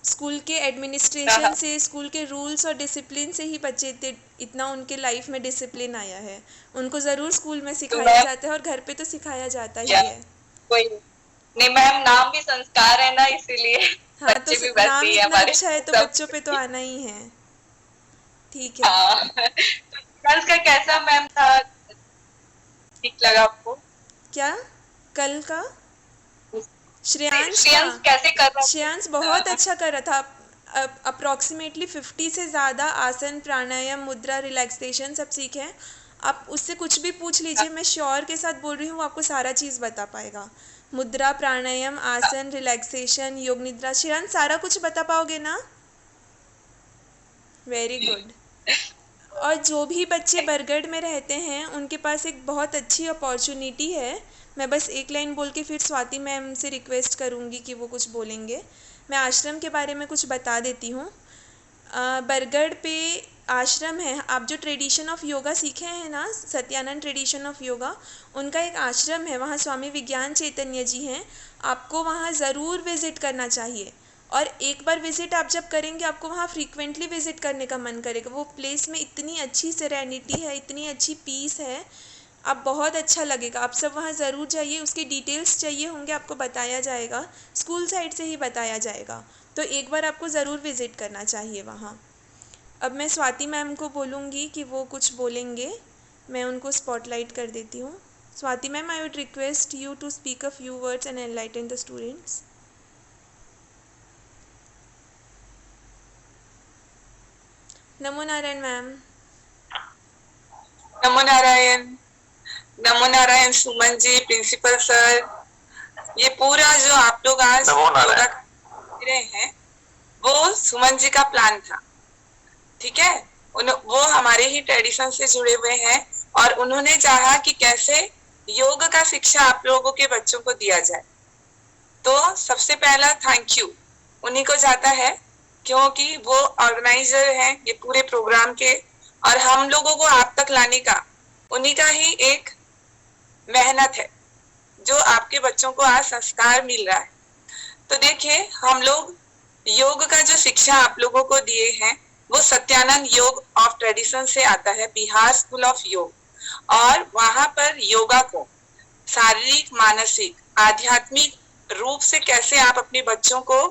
Speaker 2: स्कूल के एडमिनिस्ट्रेशन से, स्कूल के रूल्स और डिसिप्लिन से ही बच्चे इतना उनके लाइफ में डिसिप्लिन आया है। उनको ज़रूर स्कूल में सिखाया जाता है और घर पे तो सिखाया जाता ही है।
Speaker 11: कोई नहीं मैम, नाम भी संस्कार है ना, इसीलिए
Speaker 2: हाँ,
Speaker 11: बच्चे
Speaker 2: तो
Speaker 11: भी वैसे
Speaker 2: नाम
Speaker 11: ही
Speaker 2: इतना
Speaker 11: हमारे
Speaker 2: अच्छा है तो
Speaker 11: सब।
Speaker 2: बच्चों पे तो आना ही है। ठीक है।
Speaker 11: हाँ। कल का कैसा मैम था, ठीक लगा आपको?
Speaker 2: क्या कल का? श्रेयांश
Speaker 11: श्रेयांश कैसे कर रहा
Speaker 2: श्रेयांश बहुत अच्छा कर रहा था। अप्रॉक्सीमेटली 50 से ज़्यादा आसन, प्राणायाम, मुद्रा, रिलैक्सेशन सब सीखे हैं। आप उससे कुछ भी पूछ लीजिए, मैं श्योर के साथ बोल रही हूँ, आपको सारा चीज़ बता पाएगा। मुद्रा, प्राणायाम, आसन, रिलैक्सेशन, योग निद्रा, श्रेयांश सारा कुछ बता पाओगे ना? Very good. और जो भी बच्चे बरगढ़ में रहते हैं उनके पास एक बहुत अच्छी अपॉर्चुनिटी है। मैं बस एक लाइन बोल के फिर स्वाति मैम से रिक्वेस्ट करूँगी कि वो कुछ बोलेंगे। मैं आश्रम के बारे में कुछ बता देती हूँ। बरगढ़ पे आश्रम है। आप जो ट्रेडिशन ऑफ योगा सीखे हैं ना, सत्यानंद ट्रेडिशन ऑफ योगा, उनका एक आश्रम है। वहाँ स्वामी विज्ञान चैतन्य जी हैं। आपको वहाँ ज़रूर विज़िट करना चाहिए। और एक बार विज़िट आप जब करेंगे, आपको वहाँ फ्रीक्वेंटली विज़िट करने का मन करेगा। वो प्लेस में इतनी अच्छी सेरेनिटी है, इतनी अच्छी पीस है, आप बहुत अच्छा लगेगा। आप सब वहाँ ज़रूर जाइए। उसके डिटेल्स चाहिए होंगे आपको बताया जाएगा, स्कूल साइड से ही बताया जाएगा। तो एक बार आपको ज़रूर विज़िट करना चाहिए वहाँ। अब मैं स्वाति मैम को बोलूँगी कि वो कुछ बोलेंगे। मैं उनको स्पॉटलाइट कर देती हूँ। Swati ma'am, I would request you to speak a few words and enlighten the students. नमो नारायण मैम।
Speaker 12: नमो नारायण। नमो नारायण सुमन जी, प्रिंसिपल सर। ये पूरा जो आप लोग आज योगा कर रहे हैं वो सुमन जी का प्लान था, ठीक है। वो हमारे ही ट्रेडिशन से जुड़े हुए हैं और उन्होंने चाहा कि कैसे योग का शिक्षा आप लोगों के बच्चों को दिया जाए। तो सबसे पहला थैंक यू उन्हीं को जाता है, क्योंकि वो ऑर्गेनाइजर हैं ये पूरे प्रोग्राम के, और हम लोगों को आप तक लाने का उन्हीं का ही एक मेहनत है, जो आपके बच्चों को आज संस्कार मिल रहा है। तो देखिए, हम लोग योग का जो शिक्षा आप लोगों को दिए हैं वो सत्यानंद योग ऑफ ट्रेडिशन से आता है, बिहार स्कूल ऑफ योग। और वहां पर योगा को शारीरिक, मानसिक, आध्यात्मिक रूप से कैसे आप अपने बच्चों को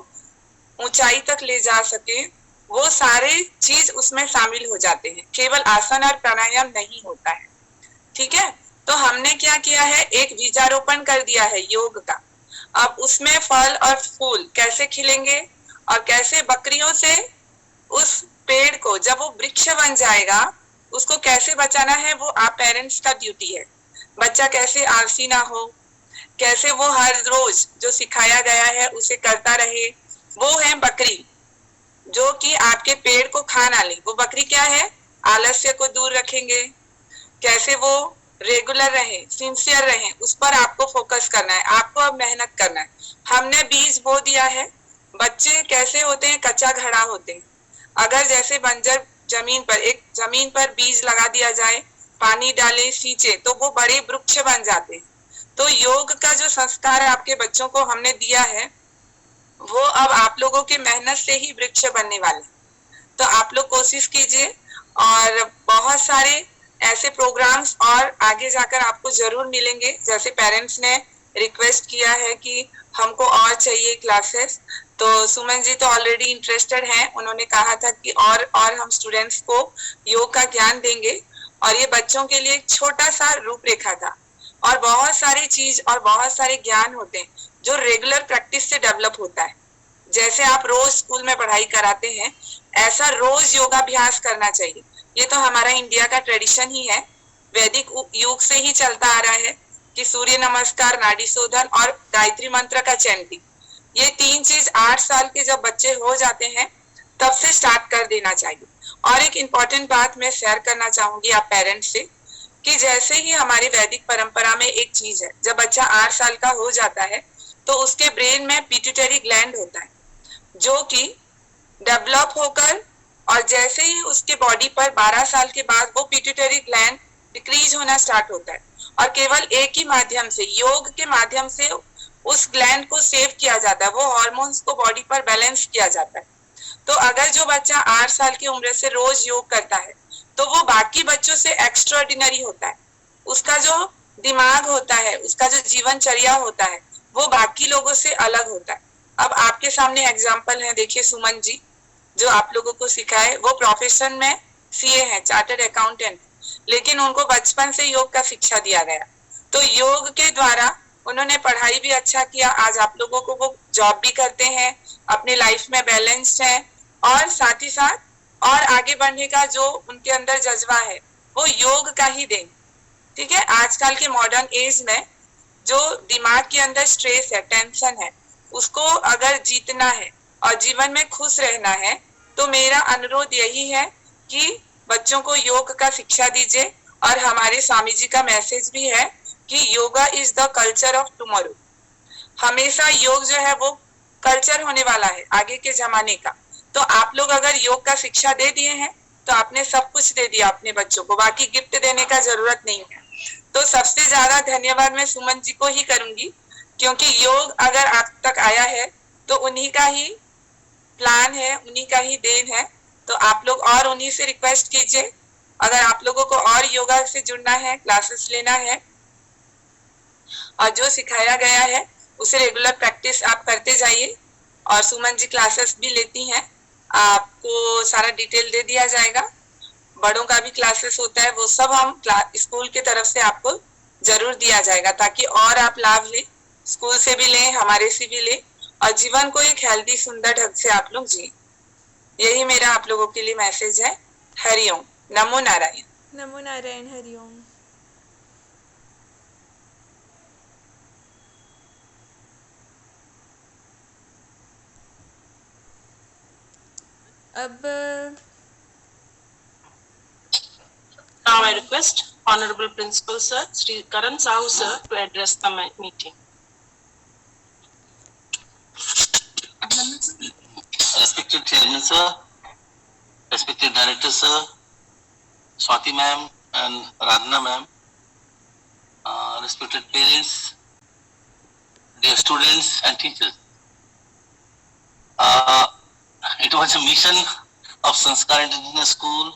Speaker 12: ऊंचाई तक ले जा सके, वो सारे चीज उसमें शामिल हो जाते हैं। केवल आसन और प्राणायाम नहीं होता है, ठीक है। तो हमने क्या किया है, एक बीजारोपण कर दिया है योग का। अब उसमें फल और फूल कैसे खिलेंगे और कैसे बकरियों से उस पेड़ को जब वो वृक्ष बन जाएगा उसको कैसे बचाना है, वो आप पेरेंट्स का ड्यूटी है। बच्चा कैसे आलसी ना हो, कैसे वो हर रोज जो सिखाया गया है उसे करता रहे, वो है बकरी जो कि आपके पेड़ को खा ना ले। वो बकरी क्या है, आलस्य को दूर रखेंगे, कैसे वो रेगुलर रहे, सिंसियर रहे, उस पर आपको फोकस करना है। आपको अब मेहनत करना है। हमने बीज बो दिया है। बच्चे कैसे होते हैं, कच्चा घड़ा होते हैं। अगर जैसे बंजर जमीन पर, एक जमीन पर बीज लगा दिया जाए, पानी डाले, सींचे, तो वो बड़े वृक्ष बन जाते हैं। तो योग का जो संस्कार आपके बच्चों को हमने दिया है वो अब आप लोगों के मेहनत से ही वृक्ष बनने वाले। तो आप लोग कोशिश कीजिए और बहुत सारे ऐसे प्रोग्राम्स और आगे जाकर आपको जरूर मिलेंगे। जैसे पेरेंट्स ने रिक्वेस्ट किया है कि हमको और चाहिए क्लासेस। तो सुमन जी तो ऑलरेडी इंटरेस्टेड हैं, उन्होंने कहा था कि और हम स्टूडेंट्स को योग का ज्ञान देंगे। और ये बच्चों के लिए एक छोटा सा रूपरेखा था, और बहुत सारी चीज और बहुत सारे ज्ञान होते हैं जो रेगुलर प्रैक्टिस से डेवलप होता है। जैसे आप रोज स्कूल में पढ़ाई कराते हैं, ऐसा रोज योगाभ्यास करना चाहिए। ये तो हमारा इंडिया का ट्रेडिशन ही है, वैदिक युग से ही चलता आ रहा है कि सूर्य नमस्कार, नाड़ी शोधन और गायत्री मंत्र का चैंटिंग, ये 3 चीज 8 साल के जब बच्चे हो जाते हैं तब से स्टार्ट कर देना चाहिए। और एक इम्पॉर्टेंट बात मैं शेयर करना चाहूंगी आप पेरेंट्स से, कि जैसे ही हमारी वैदिक परंपरा में एक चीज है, जब बच्चा 8 साल का हो जाता है तो उसके ब्रेन में पिट्यूटरी ग्लैंड होता है जो कि डेवलप होकर, और जैसे ही उसके बॉडी पर 12 साल के बाद वो पिट्यूटरी ग्लैंड डिक्रीज होना स्टार्ट होता है, और केवल एक ही माध्यम से, योग के माध्यम से उस ग्लैंड को सेव किया जाता है, वो हार्मोन्स को बॉडी पर बैलेंस किया जाता है। तो अगर जो बच्चा 8 साल की उम्र से रोज योग करता है तो वो बाकी बच्चों से एक्स्ट्राऑर्डिनरी होता है, उसका जो दिमाग होता है, उसका जो जीवनचर्या होता है, वो बाकी लोगों से अलग होता है। अब आपके सामने एग्जाम्पल है, देखिए सुमन जी जो आप लोगों को सिखाए, वो प्रोफेशन में सीए हैं, चार्टर्ड अकाउंटेंट, लेकिन उनको बचपन से योग का शिक्षा दिया गया। तो योग के द्वारा उन्होंने पढ़ाई भी अच्छा किया, आज आप लोगों को वो जॉब भी करते हैं, अपने लाइफ में बैलेंस्ड है, और साथ ही साथ और आगे बढ़ने का जो उनके अंदर जज्बा है वो योग का ही देन। ठीक है, आजकल के मॉडर्न एज में जो दिमाग के अंदर स्ट्रेस है, टेंशन है, उसको अगर जीतना है और जीवन में खुश रहना है तो मेरा अनुरोध यही है कि बच्चों को योग का शिक्षा दीजिए। और हमारे स्वामी जी का मैसेज भी है कि yoga is the culture of tomorrow. हमेशा योग जो है वो कल्चर होने वाला है आगे के जमाने का। तो आप लोग अगर योग का शिक्षा दे दिए हैं तो आपने सब कुछ दे दिया अपने बच्चों को, बाकी गिफ्ट देने का जरूरत नहीं है। तो सबसे ज्यादा धन्यवाद मैं सुमन जी को ही करूंगी, क्योंकि योग अगर आप तक आया है तो उन्हीं का ही प्लान है, उन्हीं का ही देन है। तो आप लोग और उन्हीं से रिक्वेस्ट कीजिए, अगर आप लोगों को और योगा से जुड़ना है, क्लासेस लेना है, और जो सिखाया गया है उसे रेगुलर प्रैक्टिस आप करते जाइए। और सुमन जी क्लासेस भी लेती हैं, आपको सारा डिटेल दे दिया जाएगा। बड़ों का भी क्लासेस होता है, वो सब हम स्कूल की तरफ से आपको जरूर दिया जाएगा, ताकि और आप लाभ लें, स्कूल से भी लें, हमारे से भी लें, और जीवन को एक हेल्दी सुंदर ढंग से आप लोग जिए। यही मेरा आप लोगों के लिए मैसेज है। हरिओम, नमो नारायण।
Speaker 2: नमो नारायण, हरिओम। अब
Speaker 1: Now I request Honorable Principal Sir, Sri Karan Sahu Sir, to address the meeting.
Speaker 13: Respected Chairman Sir, respected Director Sir, Swati Ma'am and Radhana Ma'am, respected parents, dear students and teachers. It was a mission of Sanskar International School,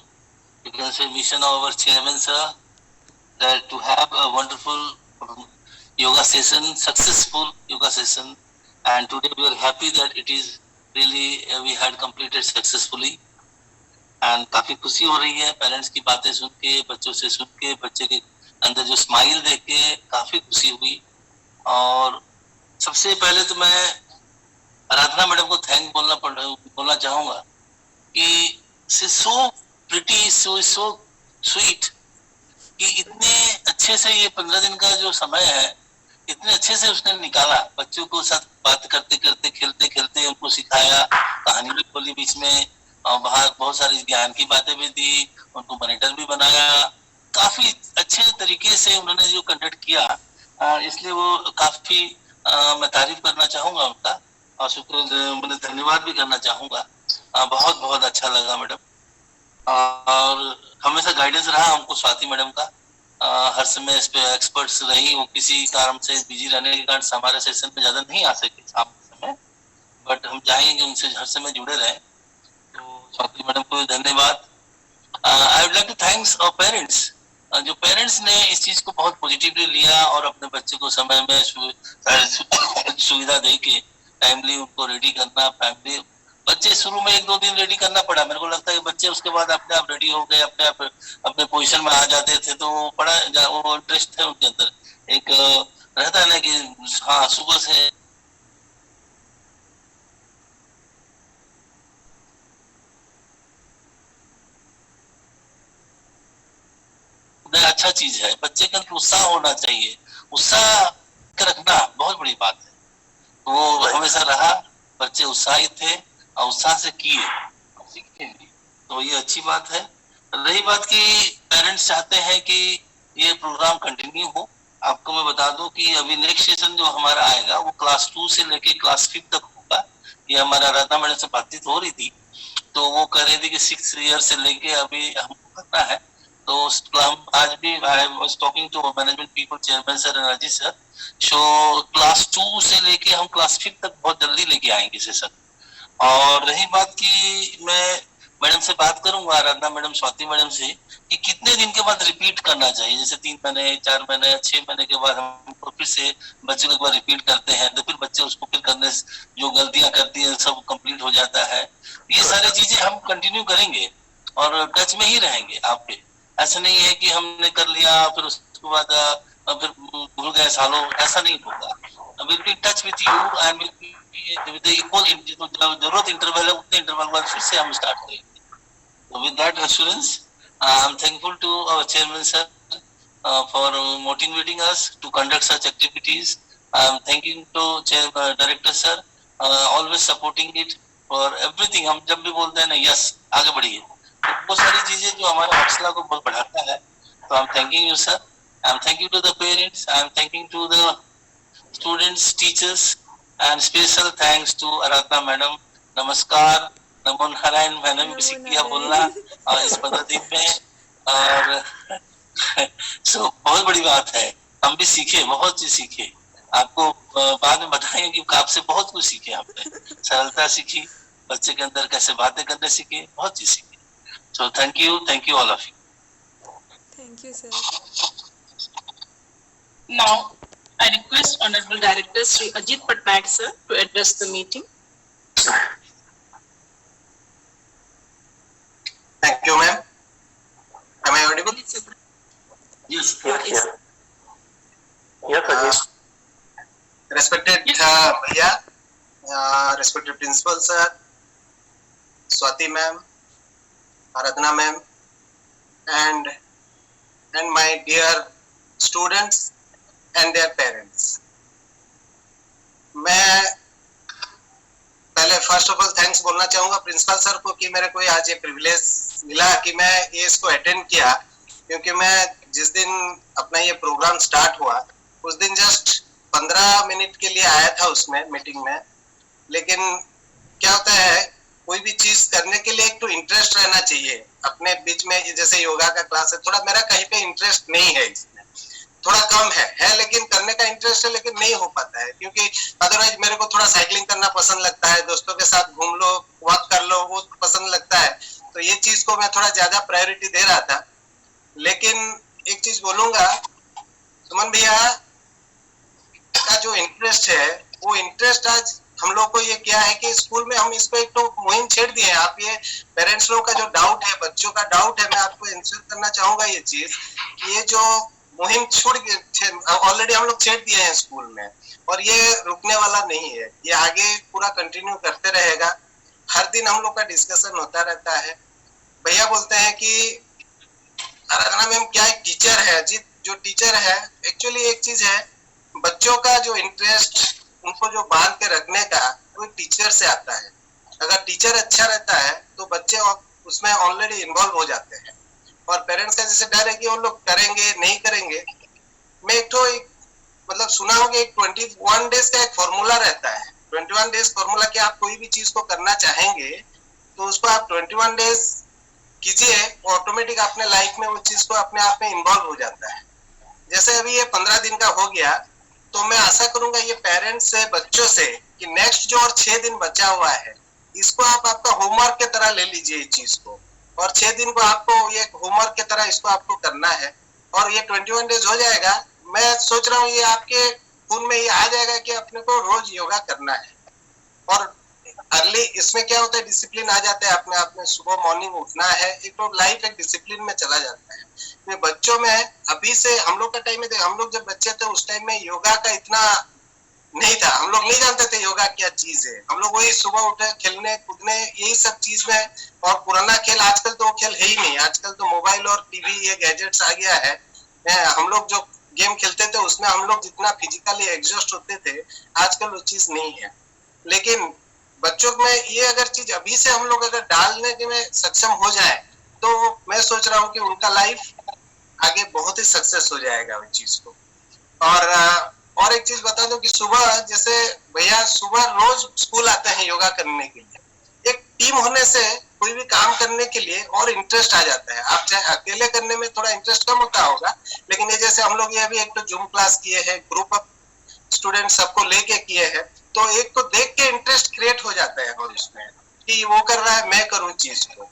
Speaker 13: you can say mission of our chairman sir, that to have a wonderful yoga session, successful yoga session, and today we are happy that it is really we had completed successfully, and काफी खुशी हो रही है parents की बातें सुन के, बच्चों से सुन के, बच्चे के अंदर जो स्माइल देख के काफी खुशी हुई। और सबसे पहले तो मैं आराधना मैडम को थैंक बोलना चाहूंगा कि सो प्रिटी, सो स्वीट, कि इतने अच्छे से ये 15 दिन का जो समय है इतने अच्छे से उसने निकाला, बच्चों को साथ बात करते करते, खेलते खेलते उनको सिखाया, कहानी भी बोली बीच में, और बाहर बहुत सारी ज्ञान की बातें भी दी, उनको मॉनिटर भी बनाया, काफी अच्छे तरीके से उन्होंने जो कंडक्ट किया, इसलिए वो काफी मैं तारीफ करना चाहूंगा उनका, और शुक्र मैंने धन्यवाद भी करना चाहूंगा। बहुत बहुत अच्छा लगा मैडम, और हमेशा गाइडेंस रहा हमको स्वाति मैडम का, हर समय इस पे एक्सपर्ट्स रही। वो किसी कारण से बिजी रहने के कारण हमारे सेशन पे ज्यादा नहीं आ सके शाम के समय, बट हम चाहेंगे उनसे हर समय जुड़े रहे। तो स्वाति मैडम को धन्यवाद। I would like to thanks our parents जो पेरेंट्स ने इस चीज को बहुत पॉजिटिवली लिया और अपने बच्चे को समय में सुविधा दे के टाइमली उनको रेडी करना, फैमिली बच्चे शुरू में 1-2 दिन रेडी करना पड़ा। मेरे को लगता है कि बच्चे उसके बाद अपने आप रेडी हो गए, अपने आप अपने पोजीशन में आ जाते थे, तो वो इंटरेस्ट है उनके अंदर, एक रहता है ना कि हाँ सुबह से अच्छा चीज है। बच्चे के अंदर उत्साह होना चाहिए, उत्साह रखना बहुत बड़ी बात है। वो हमेशा रहा, बच्चे उत्साहित थे और उत्साह से किए, सीखेंगे, तो ये अच्छी बात है। रही बात की पेरेंट्स चाहते हैं कि ये प्रोग्राम कंटिन्यू हो। आपको मैं बता दूं कि अभी नेक्स्ट सेशन जो हमारा आएगा वो क्लास 2 से लेके क्लास 5 तक होगा। ये हमारा राधा मैडम से बातचीत हो रही थी, तो वो कह रही थी कि 6 ईयर से लेके अभी हमको करना है। तो हम आज भी I was talking to management people, chairman sir और अजीत सर, सो क्लास 2 से लेके हम क्लास 5 तक बहुत जल्दी लेके आएंगे सेशन। और रही बात की मैं मैडम से बात करूंगा, आराधना मैडम, स्वाति मैडम से, कि कितने दिन के बाद रिपीट करना चाहिए। जैसे 3 महीने, 4 महीने, 6 महीने के बाद हम फिर से बच्चे को एक बार रिपीट करते हैं, तो फिर बच्चे उसको फिर करने जो गलतियां करती है सब कंप्लीट हो जाता है। ये सारी चीजें हम कंटिन्यू करेंगे और टच में ही रहेंगे आपके। ऐसा नहीं है कि हमने कर लिया फिर उसके बाद फिर भूल गए सालों, ऐसा नहीं होगा। Will be touch with you and will be with the equal, जरूरत इंटरवल है उतने इंटरवल बाद फिर से हम स्टार्ट करेंगे। So with that assurance, I am thankful to our chairman sir for motivating us to conduct such activities. I am thanking to director sir, always supporting it for everything. हम जब भी बोलते हैं ना यस आगे बढ़िए, तो वो सारी चीजें जो हमारे हौसला को बहुत बढ़ाता है। तो I am thanking you sir. I am thanking to the parents. I am thanking to the students, teachers, and special thanks to Aradhana madam. नमस्कार, नमो नारायण, मैंने भी सीख लिया बोलना और इस पद्धति में, और सो बहुत बड़ी बात है। हम भी सीखे, बहुत चीज सीखे, आपको बाद में बताएंगे कि आपसे बहुत कुछ सीखे हमने। सरलता सीखी, बच्चे के अंदर कैसे बातें करने सीखे, बहुत चीज सीखे। So thank you all of you.
Speaker 2: Thank you sir.
Speaker 1: Now I request Honorable Director Sri Ajit Patnaik sir to address the meeting.
Speaker 14: Thank you, ma'am. Am I audible?
Speaker 13: Yes.
Speaker 14: Yes, Ajit. Respected Bhaiya, respected Principal sir, Swati ma'am, Aradhana ma'am, and my dear students and their parents. मैं पहले first of all thanks बोलना चाहूंगा principal sir को कि मेरे को आज ये प्रिविलेज मिला कि मैं ये इसको अटेंड किया, क्योंकि मैं जिस दिन अपना ये प्रोग्राम स्टार्ट हुआ उस दिन जस्ट 15 मिनट के लिए आया था उसमें मीटिंग में। लेकिन क्या होता है, कोई भी चीज करने के लिए एक तो इंटरेस्ट रहना चाहिए अपने बीच में। जैसे योगा का क्लास है, थोड़ा मेरा कहीं पे इंटरेस्ट नहीं है, इसमें थोड़ा कम है लेकिन करने का इंटरेस्ट है, लेकिन नहीं हो पाता है, क्योंकि अदरवाइज मेरे को थोड़ा साइकिलिंग करना पसंद लगता है, दोस्तों के साथ घूम लो, वॉक कर लो, वो पसंद लगता है। तो ये चीज को मैं थोड़ा ज्यादा प्रायोरिटी दे रहा था। लेकिन एक चीज बोलूंगा, सुमन भैया का जो इंटरेस्ट है, वो इंटरेस्ट आज हम लोग को ये क्या है कि स्कूल में हम इसको एक तो मुहिम छेड़ दिए हैं। आप ये पेरेंट्स लोग का जो डाउट है, बच्चों का डाउट है, मैं आपको इंश्योर करना चाहूंगा ये चीज, ये जो मुहिम ऑलरेडी हम लोग छेड़ दिए हैं स्कूल में, और ये रुकने वाला नहीं है, ये आगे पूरा कंटिन्यू करते रहेगा। हर दिन हम लोग का डिस्कशन होता रहता है। भैया बोलते हैं कि आराधना मैम क्या एक टीचर है, जी जो टीचर है एक्चुअली एक चीज है, बच्चों का जो इंटरेस्ट उनको जो बांध के रखने का वो टीचर से आता है। अगर टीचर अच्छा रहता है तो बच्चे उसमें ऑलरेडी इन्वॉल्व हो जाते हैं, और पेरेंट्स का जैसे डर है कि वो लोग करेंगे नहीं करेंगे। मैं एक मतलब सुना होगा, एक 21 डेज का एक फॉर्मूला रहता है। 21 डेज फॉर्मूला कि आप कोई भी चीज को करना चाहेंगे तो उसको आप 21 डेज कीजिए, ऑटोमेटिक अपने लाइफ में वो चीज को अपने आप में इन्वॉल्व हो जाता है। जैसे अभी ये 15 दिन का हो गया, तो मैं आशा करूंगा ये पेरेंट्स से, बच्चों से, कि नेक्स्ट जो और 6 दिन बचा हुआ है इसको आप आपका होमवर्क के तरह ले लीजिए इस चीज को, और 6 दिन को आपको ये होमवर्क की तरह इसको आपको करना है। और ये 21 डेज हो जाएगा, मैं सोच रहा हूँ ये आपके खून में ये आ जाएगा कि अपने को रोज योगा करना है। और अर्ली इसमें क्या होता है, डिसिप्लिन आ जाता है अपने आप में, सुबह मॉर्निंग उठना है, एक तो लाइफ एक डिसिप्लिन में चला जाता है। ये बच्चों में अभी से, हम लोग का टाइम में, हम लोग जब बच्चे थे उस टाइम में योगा का इतना नहीं था, हम लोग नहीं जानते थे योगा क्या चीज है। हम लोग वही सुबह उठे खेलने कूदने यही सब चीज में, और पुराना खेल आजकल तो वो खेल है ही नहीं। आजकल तो मोबाइल और टीवी ये गैजेट्स आ गया है। हम लोग जो गेम खेलते थे उसमें हम लोग जितना फिजिकली एग्जॉस्ट होते थे, आजकल वो चीज नहीं है। लेकिन बच्चों में ये अगर चीज अभी से हम लोग अगर डालने के में सक्षम हो जाए, तो मैं सोच रहा हूँ कि उनका लाइफ आगे बहुत ही सक्सेस हो जाएगा उस चीज को। और एक चीज बता दूं कि सुबह जैसे भैया सुबह रोज स्कूल आते हैं योगा करने के लिए, एक टीम होने से कोई भी काम करने के लिए और इंटरेस्ट आ जाता है। आप चाहे अकेले करने में थोड़ा इंटरेस्ट कम होता होगा, लेकिन ये जैसे हम लोग ये अभी एक तो जूम क्लास किए हैं, ग्रुप ऑफ स्टूडेंट सबको लेके किए हैं, तो एक को देख के इंटरेस्ट क्रिएट हो जाता है और उसमें कि वो कर रहा है मैं करूँ चीज को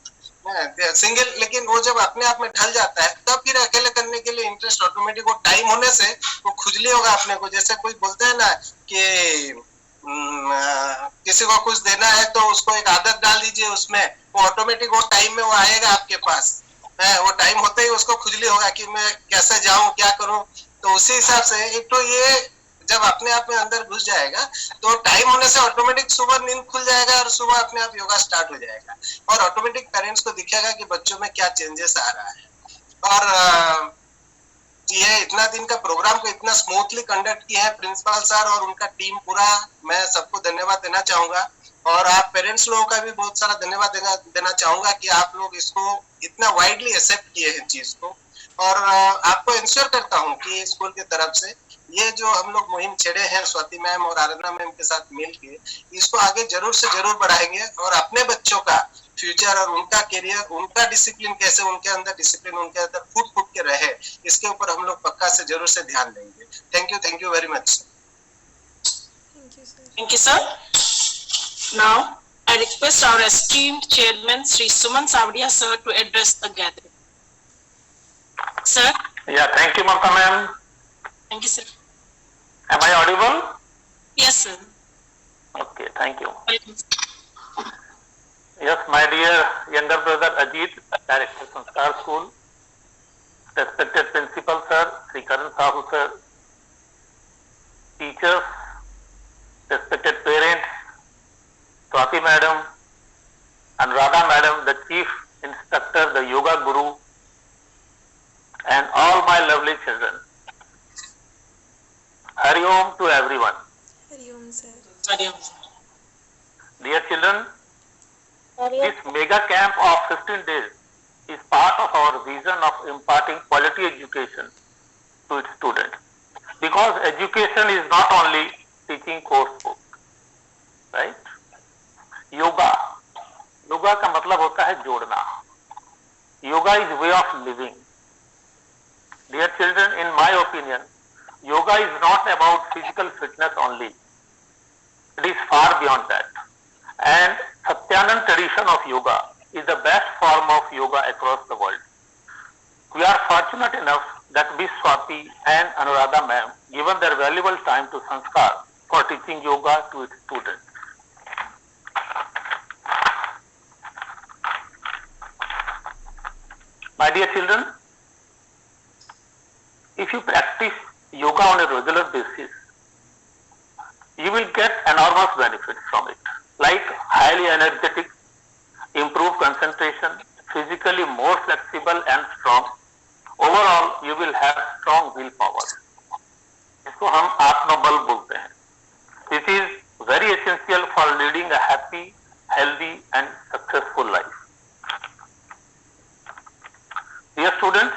Speaker 14: सिंगल। लेकिन वो जब अपने आप में ढल जाता है तब फिर अकेले करने के लिए इंटरेस्ट ऑटोमेटिक, वो टाइम होने से वो खुजली होगा अपने को। जैसे कोई बोलते हैं ना कि किसी को कुछ देना है तो उसको एक आदत डाल दीजिए उसमें, वो ऑटोमेटिक वो टाइम में वो आएगा आपके पास। वो टाइम होते ही उसको खुजली होगा कि मैं कैसे जाऊं क्या करूं। तो उसी हिसाब से एक तो ये जब अपने आप में अंदर घुस जाएगा तो टाइम होने से ऑटोमेटिक सुबह नींद खुल जाएगा और सुबह अपने आप योगा स्टार्ट हो जाएगा, और ऑटोमेटिक पेरेंट्स को दिखेगा कि बच्चों में क्या चेंजेस आ रहा है। और ये इतना दिन का प्रोग्राम को इतना स्मूथली कंडक्ट किया है प्रिंसिपल सर और उनका टीम पूरा, मैं सबको धन्यवाद देना चाहूंगा। और आप पेरेंट्स लोगों का भी बहुत सारा धन्यवाद देना चाहूंगा कि आप लोग इसको इतना वाइडली एक्सेप्ट किए हैं चीज को। और आपको इंश्योर करता हूँ कि स्कूल की तरफ से ये जो हम लोग मुहिम छेड़े हैं स्वाति मैम और आराधना मैम के साथ मिलके, इसको आगे जरूर से जरूर बढ़ाएंगे और अपने बच्चों का फ्यूचर और उनका करियर, उनका डिसिप्लिन कैसे उनके अंदर डिसिप्लिन उनके अंदर फूट के रहे, इसके ऊपर हम लोग पक्का से जरूर से ध्यान देंगे। Thank you very much.
Speaker 1: Thank you, sir. Now, I request our esteemed chairman, Sri Suman Savadiya, sir, to address the gathering. Sir.
Speaker 15: Yeah, thank you, Mamta ma'am.
Speaker 1: Thank you, sir.
Speaker 15: Am I audible?
Speaker 1: Yes, sir.
Speaker 15: Okay, thank you. Yes, my dear younger brother Ajit, Director Sanskar School, respected Principal Sir, Sri Karan Sahu Sir, teachers, respected parents, Swati Madam, Anuradha Madam, the Chief Instructor, the Yoga Guru, and all my lovely children. Hari Om to everyone.
Speaker 2: Hari Om, sir.
Speaker 1: Hari Om.
Speaker 15: Dear children, this mega camp of 15 days is part of our vision of imparting quality education to its students. Because education is not only teaching coursework, right? Yoga का मतलब होता है जोड़ना. Yoga is way of living. Dear children, in my opinion, yoga is not about physical fitness only. It is far beyond that. And Satyanand tradition of yoga is the best form of yoga across the world. We are fortunate enough that Miss Swati and Anuradha ma'am given their valuable time to Sanskar for teaching yoga to its students. My dear children, if you practice yoga on a regular basis, you will get enormous benefits from it, like highly energetic, improved concentration, physically more flexible and strong. Overall, you will have strong willpower. इसको हम आत्मबल बोलते हैं. This is very essential for leading a happy, healthy and successful life. Dear students,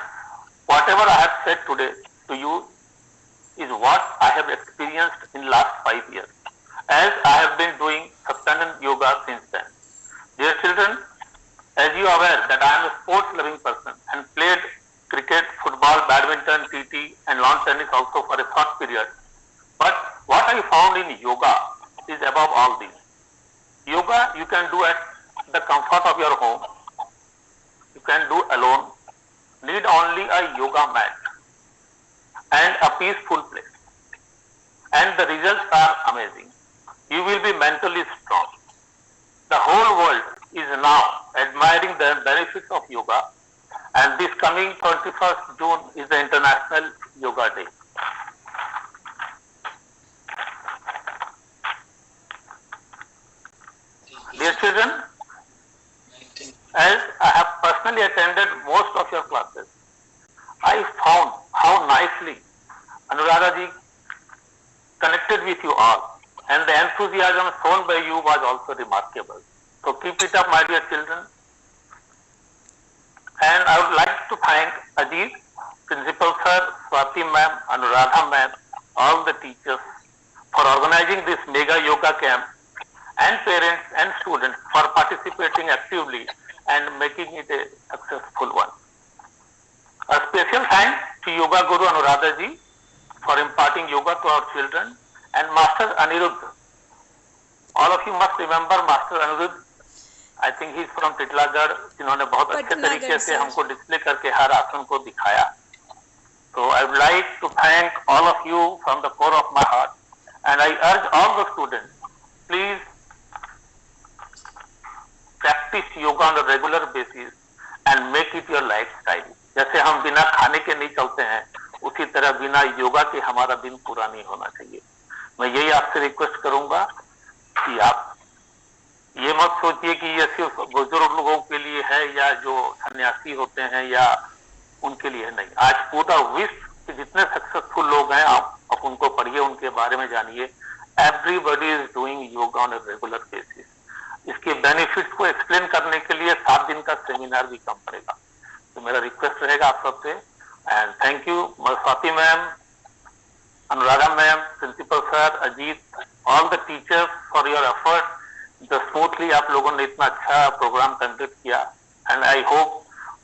Speaker 15: whatever I have said today to you is what I have experienced in last 5 years, as I have been doing Satyanand Yoga since then. Dear children, as you are aware that I am a sports-loving person and played cricket, football, badminton, TT and lawn tennis also for a short period. But what I found in yoga is above all these. Yoga you can do at the comfort of your home. You can do alone. Need only a yoga mat. and a peaceful place. And the results are amazing. You will be mentally strong. The whole world is now admiring the benefits of yoga, and this coming 21st June is the International Yoga Day. Dear children, as I have personally attended most of your classes, I found how nicely Anuradha ji connected with you all, and the enthusiasm shown by you was also remarkable. So keep it up, my dear children. And I would like to thank Ajit, Principal Sir, Swati Ma'am, Anuradha Ma'am, all the teachers for organizing this mega yoga camp, and parents and students for participating actively and making it a successful one. A special thanks to Yoga Guru Anuradha ji for imparting yoga to our children, and Master Anirudh. All of you must remember Master Anirudh. I think he is from Titlagarh, जिन्होंने बहुत अच्छे तरीके से हमको display करके हर आसन को दिखाया. So I would like to thank all of you from the core of my heart, and I urge all the students, please practice yoga on a regular basis and make it your lifestyle. जैसे हम बिना खाने के नहीं चलते हैं, उसी तरह बिना योगा के हमारा दिन पूरा नहीं होना चाहिए. मैं यही आपसे रिक्वेस्ट करूंगा कि आप ये मत सोचिए कि ये सिर्फ बुजुर्ग लोगों के लिए है या जो सन्यासी होते हैं या उनके लिए नहीं. आज पूरा विश्व के जितने सक्सेसफुल लोग हैं, आप उनको पढ़िए, उनके बारे में जानिए. Everybody is doing yoga on a regular basis. इसके बेनिफिट्स को एक्सप्लेन करने के लिए 7 दिन का सेमिनार भी कम पड़ेगा. तो मेरा रिक्वेस्ट रहेगा आप सबसे. And thank you Swati ma'am, Anuradha ma'am, principal sir, Ajit, all the teachers for your effort. जो स्मूथली आप लोगों ने इतना अच्छा प्रोग्राम कंडक्ट किया, and I hope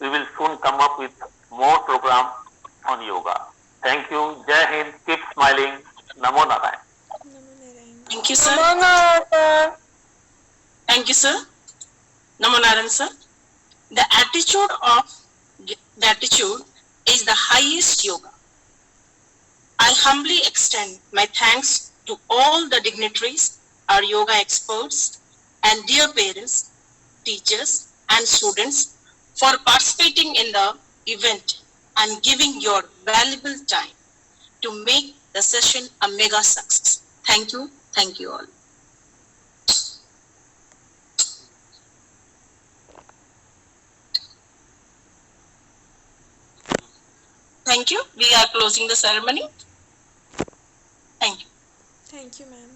Speaker 15: we will soon come up with more program on yoga. Thank you. जय Hind. Keep smiling. NaMo Narayan.
Speaker 1: Thank you, sir. Thank you, sir. Namo Narayan, sir. The attitude is the highest yoga. I humbly extend my thanks to all the dignitaries, our yoga experts, and dear parents, teachers, and students for participating in the event and giving your valuable time to make the session a mega success. Thank you. Thank you all. Thank you. We are closing the ceremony. Thank you.
Speaker 2: Thank you, ma'am.